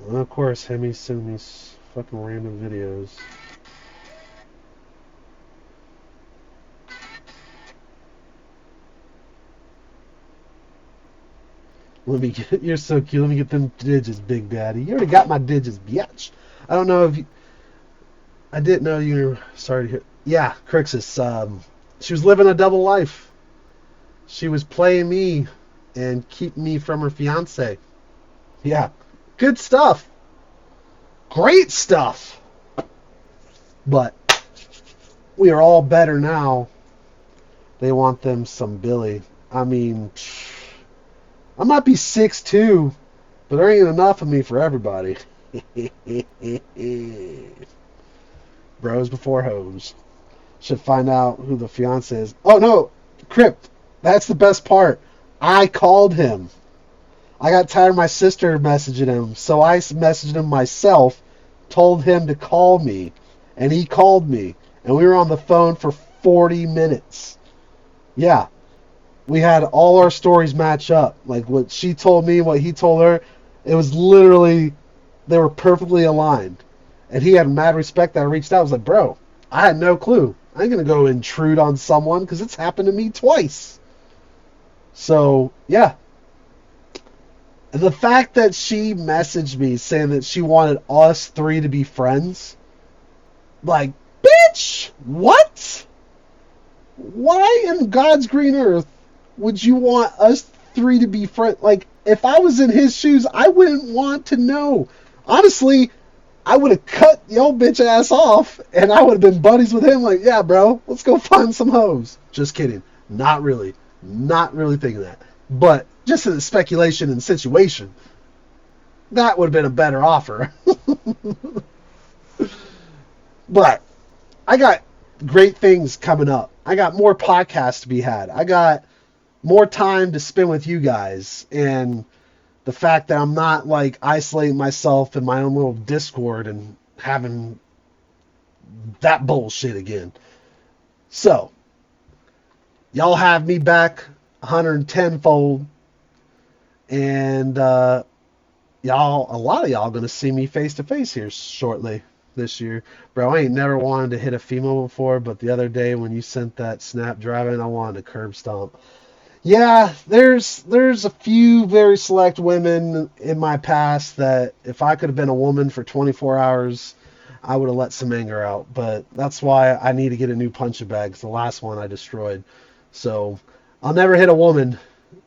And of course, Hemi's sending these fucking random videos. Let me get, you're so cute. Let me get them digits, Big Daddy. You already got my digits, bitch. I don't know if you, I didn't know you were, sorry to hear. Yeah, Crixus, she was living a double life. She was playing me and keeping me from her fiance. Yeah, good stuff. Great stuff. But we are all better now. They want them some Billy. I mean, I might be 6'2", but there ain't enough of me for everybody. Bros before hoes. Should find out who the fiance is. Oh no, Crypt. That's the best part. I called him. I got tired of my sister messaging him, so I messaged him myself, told him to call me, and he called me, and we were on the phone for 40 minutes. Yeah, we had all our stories match up. Like what she told me, what he told her, it was literally, they were perfectly aligned. And he had mad respect that I reached out. I was like, bro, I had no clue. I ain't going to go intrude on someone because it's happened to me twice. So, yeah. And the fact that she messaged me saying that she wanted us three to be friends, like, bitch, what? Why in God's green earth would you want us three to be friends? Like, if I was in his shoes, I wouldn't want to know. Honestly, I would have cut your bitch ass off, and I would have been buddies with him. Like, yeah, bro, let's go find some hoes. Just kidding. Not really. Not really thinking that. But just in the speculation and situation, that would have been a better offer. But I got great things coming up. I got more podcasts to be had. I got more time to spend with you guys. And the fact that I'm not like isolating myself in my own little Discord and having that bullshit again. So, y'all have me back 110-fold. And a lot of y'all gonna see me face to face here shortly this year. Bro, I ain't never wanted to hit a female before, but the other day when you sent that snap driving, I wanted to curb stomp. Yeah, there's a few very select women in my past that if I could have been a woman for 24 hours, I would have let some anger out. But that's why I need to get a new punching bag, because the last one I destroyed. So I'll never hit a woman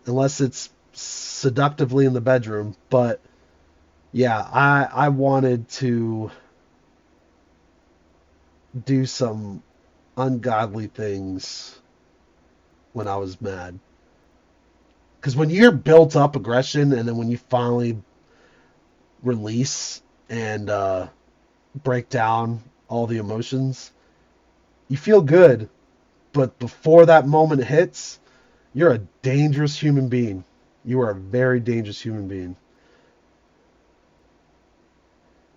unless it's seductively in the bedroom. But yeah, I wanted to do some ungodly things when I was mad. Because when you're built up aggression and then when you finally release and break down all the emotions, you feel good. But before that moment hits, you're a dangerous human being. You are a very dangerous human being.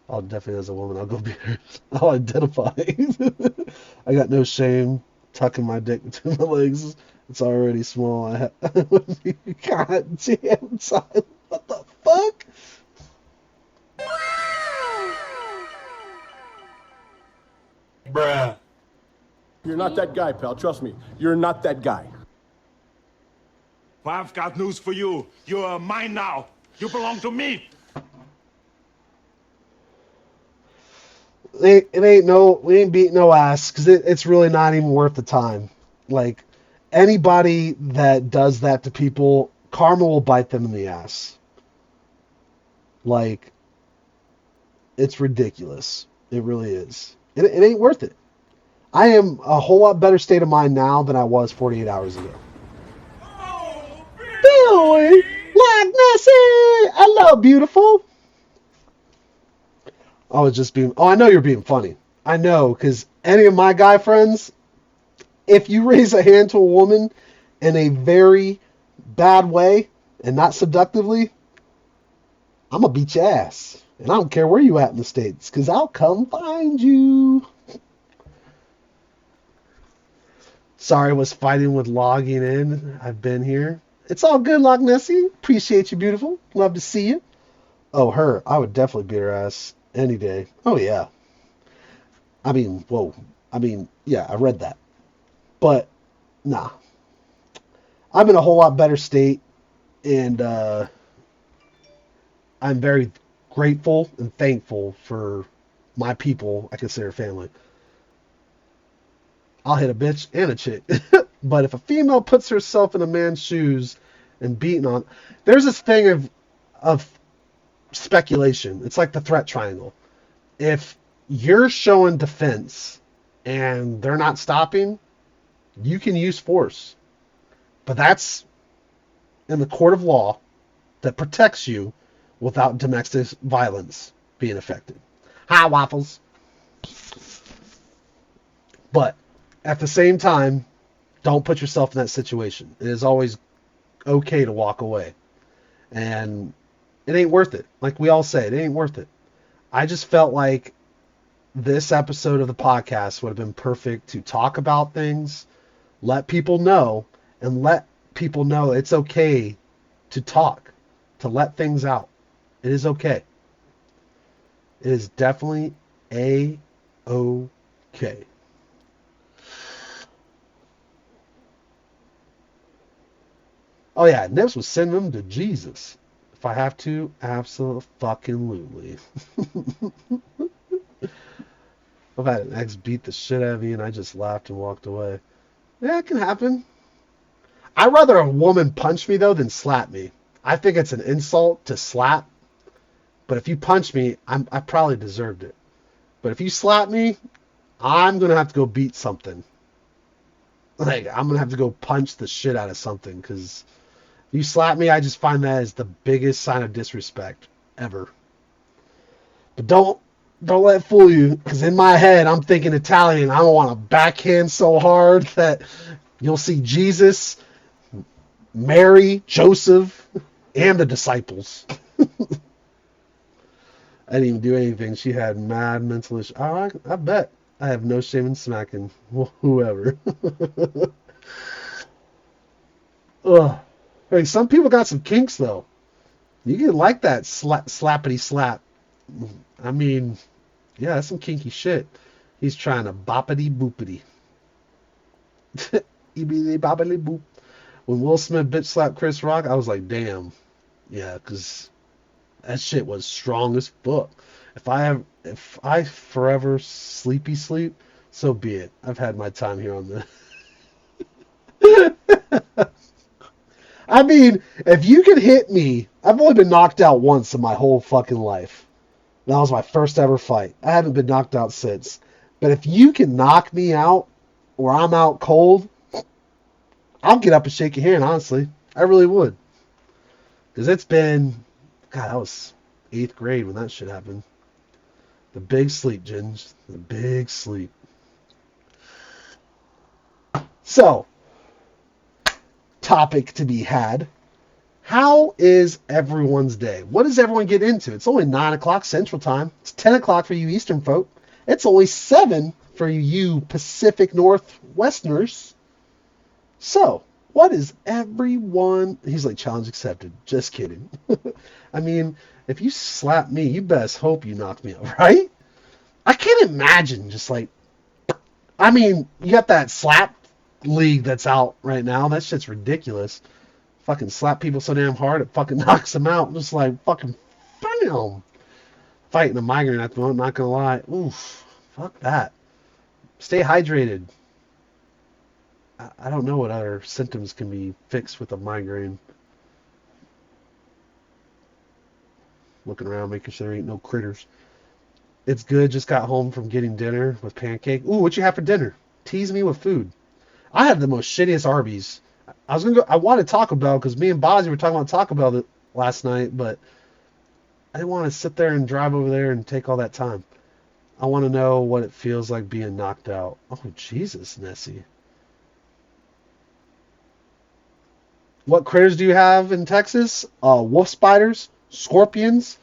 I'll definitely, as a woman, I'll go be her. I'll identify. I got no shame tucking my dick between my legs. It's already small. God damn, Tyler. What the fuck? Bruh. You're not that guy, pal. Trust me. You're not that guy. Well, I've got news for you. You're mine now. You belong to me. we ain't beating no ass because it's really not even worth the time. Like, anybody that does that to people, karma will bite them in the ass. Like, it's ridiculous. It really is. It ain't worth it. I am a whole lot better state of mind now than I was 48 hours ago. Billy, like Nessie, hello, beautiful. I was just being. Oh, I know you're being funny. I know, because any of my guy friends, if you raise a hand to a woman in a very bad way and not seductively, I'm gonna beat your ass. And I don't care where you at in the States, because I'll come find you. Sorry, I was fighting with logging in. I've been here. It's all good, Loch Nessie. Appreciate you, beautiful. Love to see you. Oh, her. I would definitely beat her ass any day. Oh, yeah. I mean, whoa. I mean, yeah, I read that. But, nah. I'm in a whole lot better state, and I'm very grateful and thankful for my people I consider family. I'll hit a bitch and a chick. But if a female puts herself in a man's shoes and beating on, there's this thing of speculation. It's like the threat triangle. If you're showing defense and they're not stopping, you can use force. But that's in the court of law that protects you without domestic violence being affected. Hi, Waffles. But at the same time, don't put yourself in that situation. It is always okay to walk away. And it ain't worth it. Like we all say, it ain't worth it. I just felt like this episode of the podcast would have been perfect to talk about things, let people know, and let people know it's okay to talk, to let things out. It is okay. It is definitely A-okay. Oh yeah, Nips would send them to Jesus. If I have to, absolutely. I've had an ex beat the shit out of me and I just laughed and walked away. Yeah, it can happen. I'd rather a woman punch me though than slap me. I think it's an insult to slap. But if you punch me, I probably deserved it. But if you slap me, I'm going to have to go beat something. Like, I'm going to have to go punch the shit out of something. Because if you slap me, I just find that as the biggest sign of disrespect ever. But don't let it fool you. Because in my head, I'm thinking Italian. I don't want to backhand so hard that you'll see Jesus, Mary, Joseph, and the disciples. I didn't even do anything. She had mad mental issues. Oh, I bet. I have no shame in smacking whoever. Ugh. Hey, some people got some kinks, though. You can like that slappity slap. I mean, yeah, that's some kinky shit. He's trying to boppity boopity. Eebity boppity boop. When Will Smith bitch slapped Chris Rock, I was like, damn. Yeah, because that shit was strong as fuck. If I forever sleep, so be it. I've had my time here on the. I mean, if you could hit me, I've only been knocked out once in my whole fucking life. That was my first ever fight. I haven't been knocked out since. But if you can knock me out, or I'm out cold, I'll get up and shake your hand, honestly. I really would. Because it's been, God, that was 8th grade when that shit happened. The big sleep, Ginge. The big sleep. So, topic to be had. How is everyone's day? What does everyone get into? It's only 9 o'clock Central Time. It's 10 o'clock for you Eastern folk. It's only 7 for you Pacific Northwesterners. So, what is everyone... He's like, challenge accepted. Just kidding. I mean, if you slap me, you best hope you knock me out, right? I can't imagine just like... I mean, you got that slap league that's out right now. That shit's ridiculous. Fucking slap people so damn hard, it fucking knocks them out. Just like, fucking, bam! Fighting a migraine at the moment, not gonna lie. Oof. Fuck that. Stay hydrated. I don't know what other symptoms can be fixed with a migraine. Looking around, making sure there ain't no critters. It's good. Just got home from getting dinner with pancake. Ooh, what you have for dinner? Tease me with food. I had the most shittiest Arby's. I was gonna go. I wanted Taco Bell because me and Bozzy were talking about Taco Bell last night, but I didn't want to sit there and drive over there and take all that time. I want to know what it feels like being knocked out. Oh, Jesus, Nessie. What critters do you have in Texas? Wolf spiders, scorpions,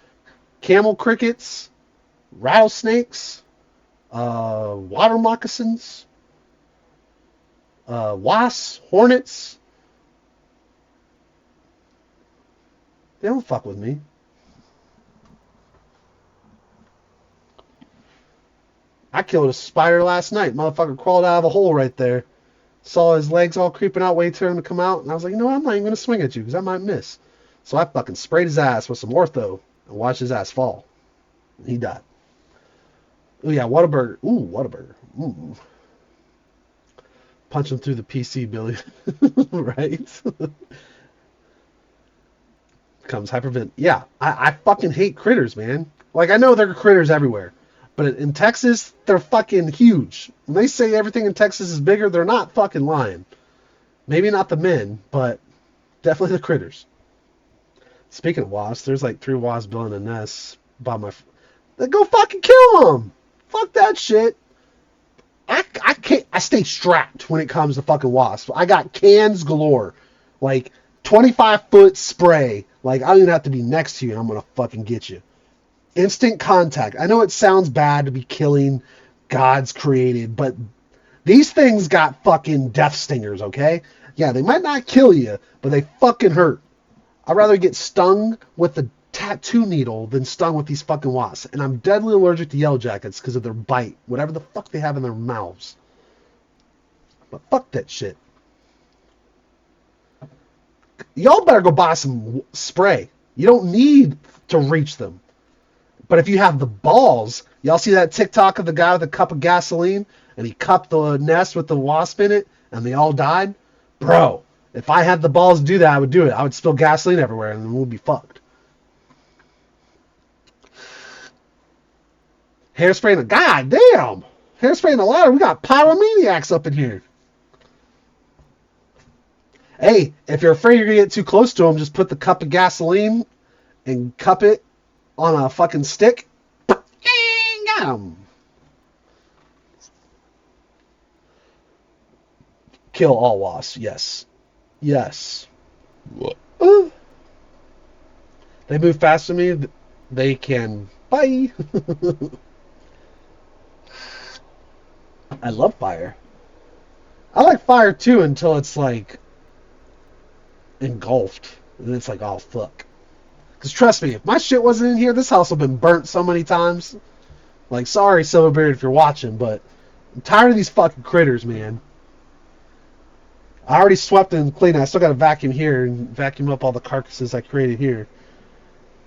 camel crickets, rattlesnakes, water moccasins, wasps, hornets. They don't fuck with me. I killed a spider last night. Motherfucker crawled out of a hole right there. Saw his legs all creeping out, waiting for him to come out. And I was like, you know what? I'm not even going to swing at you because I might miss. So I fucking sprayed his ass with some ortho and watched his ass fall. And he died. Oh, yeah, Whataburger. Ooh, Whataburger. Ooh. Punch him through the PC, Billy. Right? Comes hypervent. Yeah, I fucking hate critters, man. Like, I know there are critters everywhere. But in Texas, they're fucking huge. When they say everything in Texas is bigger, they're not fucking lying. Maybe not the men, but definitely the critters. Speaking of wasps, there's like 3 wasps building a nest by my... Then go fucking kill them! Fuck that shit. I can't... I stay strapped when it comes to fucking wasps. I got cans galore. Like, 25-foot spray. Like, I don't even have to be next to you and I'm gonna fucking get you. Instant contact. I know it sounds bad to be killing God's created, but these things got fucking death stingers, okay? Yeah, they might not kill you, but they fucking hurt. I'd rather get stung with a tattoo needle than stung with these fucking wasps. And I'm deadly allergic to yellow jackets because of their bite, whatever the fuck they have in their mouths. But fuck that shit. Y'all better go buy some spray. You don't need to reach them. But if you have the balls, y'all see that TikTok of the guy with a cup of gasoline and he cupped the nest with the wasp in it and they all died? Bro, if I had the balls to do that, I would do it. I would spill gasoline everywhere and we'd be fucked. Hairspray in the... God damn! Hairspray in the ladder. We got pyromaniacs up in here. Hey, if you're afraid you're going to get too close to them, just put the cup of gasoline and cup it on a fucking stick. Got him. Kill all wasps. Yes. Yes. They move faster than me. They can. Bye. I love fire. I like fire too until it's like engulfed. And it's like, oh fuck. Because trust me, if my shit wasn't in here, this house would have been burnt so many times. Like, sorry, Silverbeard, if you're watching, but I'm tired of these fucking critters, man. I already swept and cleaned. I still got to vacuum here and vacuum up all the carcasses I created here.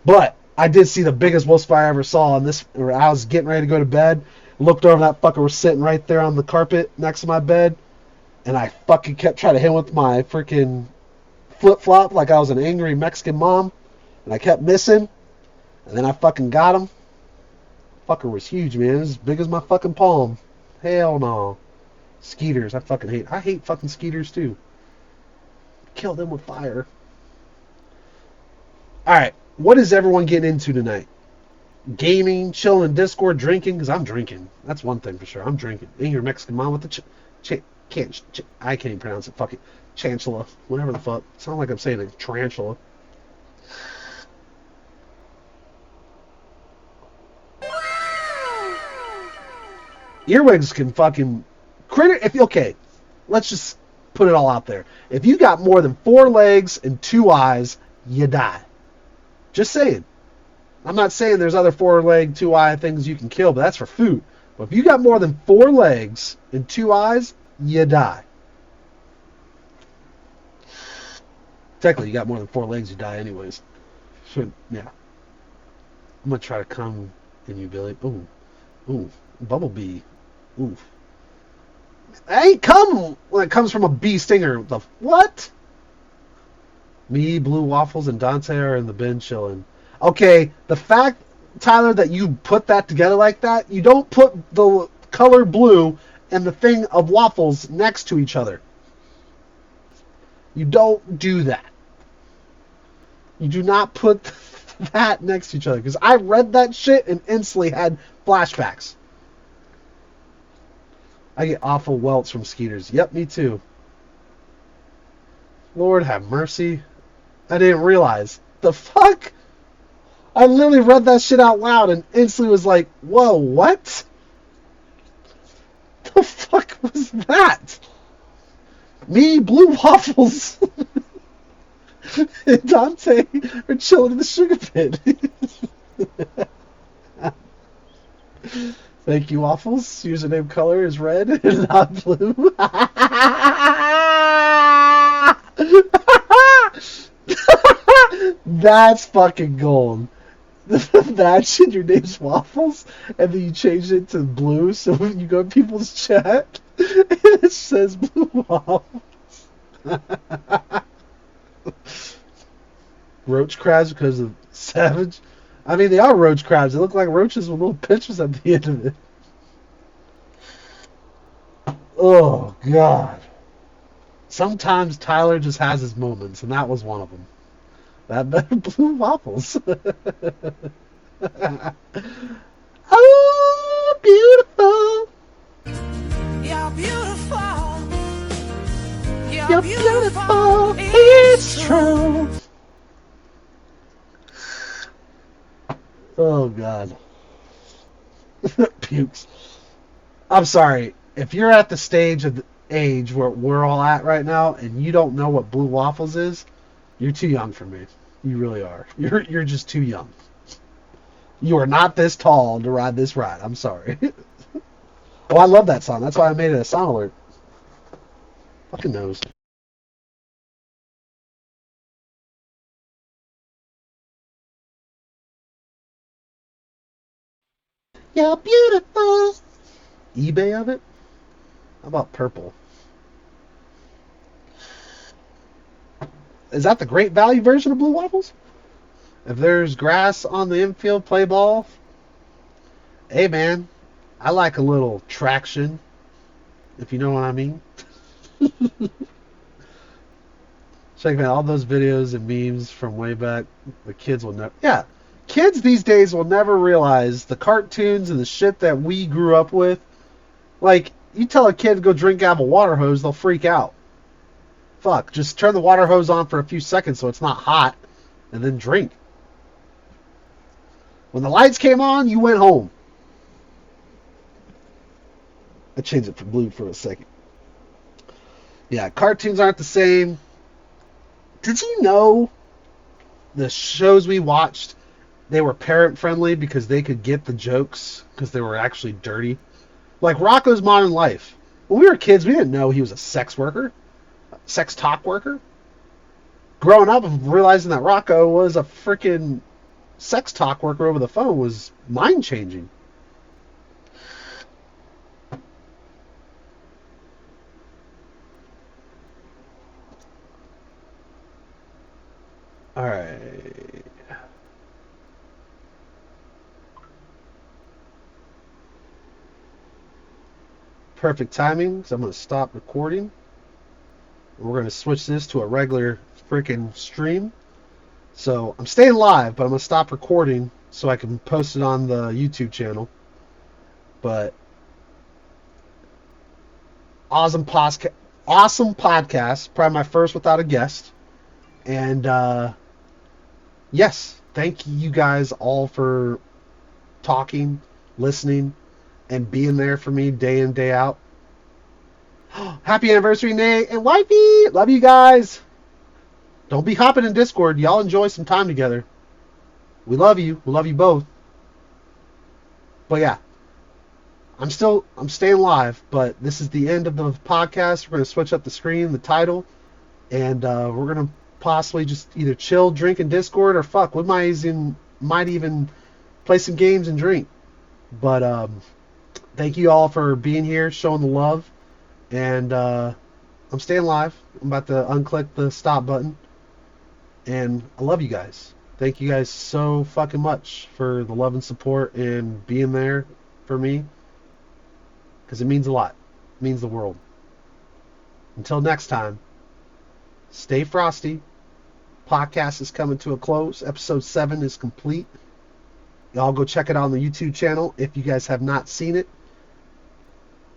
But I did see the biggest wolf spider I ever saw. And this, I was getting ready to go to bed. Looked over, that fucker was sitting right there on the carpet next to my bed. And I fucking kept trying to hit him with my freaking flip-flop like I was an angry Mexican mom. And I kept missing. And then I fucking got him. Fucker was huge, man. It was as big as my fucking palm. Hell no. Skeeters. I hate fucking skeeters too. Kill them with fire. Alright. What is everyone getting into tonight? Gaming, chilling, Discord, drinking? Because I'm drinking. That's one thing for sure. I'm drinking. Angry Mexican mom with the I can't even pronounce it. Fuck it. Chancellor. Whatever the fuck. Sounds like I'm saying a tarantula. Earwigs can fucking okay, let's just put it all out there. If you got more than 4 legs and 2 eyes, you die. Just saying. I'm not saying there's other 4-leg, 2-eye things you can kill, but that's for food. But if you got more than 4 legs and 2 eyes, you die. Technically, you got more than 4 legs, you die anyways. Yeah. I'm gonna try to come in you, Billy. Ooh. Bumblebee. Oof. That ain't come when it comes from a bee stinger. The what? Me, Blue Waffles, and Dante are in the bin chilling. Okay, the fact, Tyler, that you put that together like that, you don't put the color blue and the thing of waffles next to each other. You don't do that. You do not put that next to each other. Because I read that shit and instantly had flashbacks. I get awful welts from skeeters. Yep, me too. Lord have mercy. I didn't realize. The fuck? I literally read that shit out loud and instantly was like, whoa, what? The fuck was that? Me, Blue Waffles, and Dante are chilling in the sugar pit. Thank you, Waffles. Username color is red and not blue. That's fucking gold. Imagine your name's Waffles, and then you change it to blue, so when you go to people's chat, it says Blue Waffles. Roach crabs because of Savage. I mean, they are roach crabs. They look like roaches with little pictures at the end of it. Oh, God. Sometimes Tyler just has his moments, and that was one of them. That better Blue Waffles. Oh, beautiful. You're beautiful. You're beautiful. It's true. Oh, God. Pukes. I'm sorry. If you're at the stage of the age where we're all at right now and you don't know what Blue Waffles is, you're too young for me. You really are. You're just too young. You are not this tall to ride this ride. I'm sorry. Oh, I love that song. That's why I made it a song alert. Fucking knows. You're beautiful. eBay of it? How about purple? Is that the great value version of Blue Waffles? If there's grass on the infield, play ball. Hey, man. I like a little traction, if you know what I mean. Check out all those videos and memes from way back. The kids will never... Yeah. Kids these days will never realize the cartoons and the shit that we grew up with. Like, you tell a kid to go drink out of a water hose, they'll freak out. Fuck, just turn the water hose on for a few seconds so it's not hot, and then drink. When the lights came on, you went home. I changed it for blue for a second. Yeah, cartoons aren't the same. Did you know the shows we watched, they were parent-friendly because they could get the jokes because they were actually dirty? Like Rocko's Modern Life. When we were kids, we didn't know he was a sex worker. Sex talk worker. Growing up and realizing that Rocco was a freaking sex talk worker over the phone was mind-changing. Alright. Perfect timing, so I'm going to stop recording. We're going to switch this to a regular freaking stream. So I'm staying live, but I'm going to stop recording so I can post it on the YouTube channel. But awesome podcast, probably my first without a guest. And yes, thank you guys all for talking, listening, and being there for me day in, day out. Happy anniversary, Nate and Wifey! Love you guys! Don't be hopping in Discord. Y'all enjoy some time together. We love you. We love you both. But yeah, I'm staying live, but this is the end of the podcast. We're going to switch up the screen, the title, and we're going to possibly just either chill, drink in Discord, or fuck, we might even play some games and drink. But thank you all for being here, showing the love. And I'm staying live. I'm about to unclick the stop button. And I love you guys. Thank you guys so fucking much for the love and support and being there for me. Because it means a lot. It means the world. Until next time, stay frosty. Podcast is coming to a close. Episode 7 is complete. Y'all go check it out on the YouTube channel if you guys have not seen it.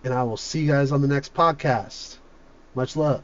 And I will see you guys on the next podcast. Much love.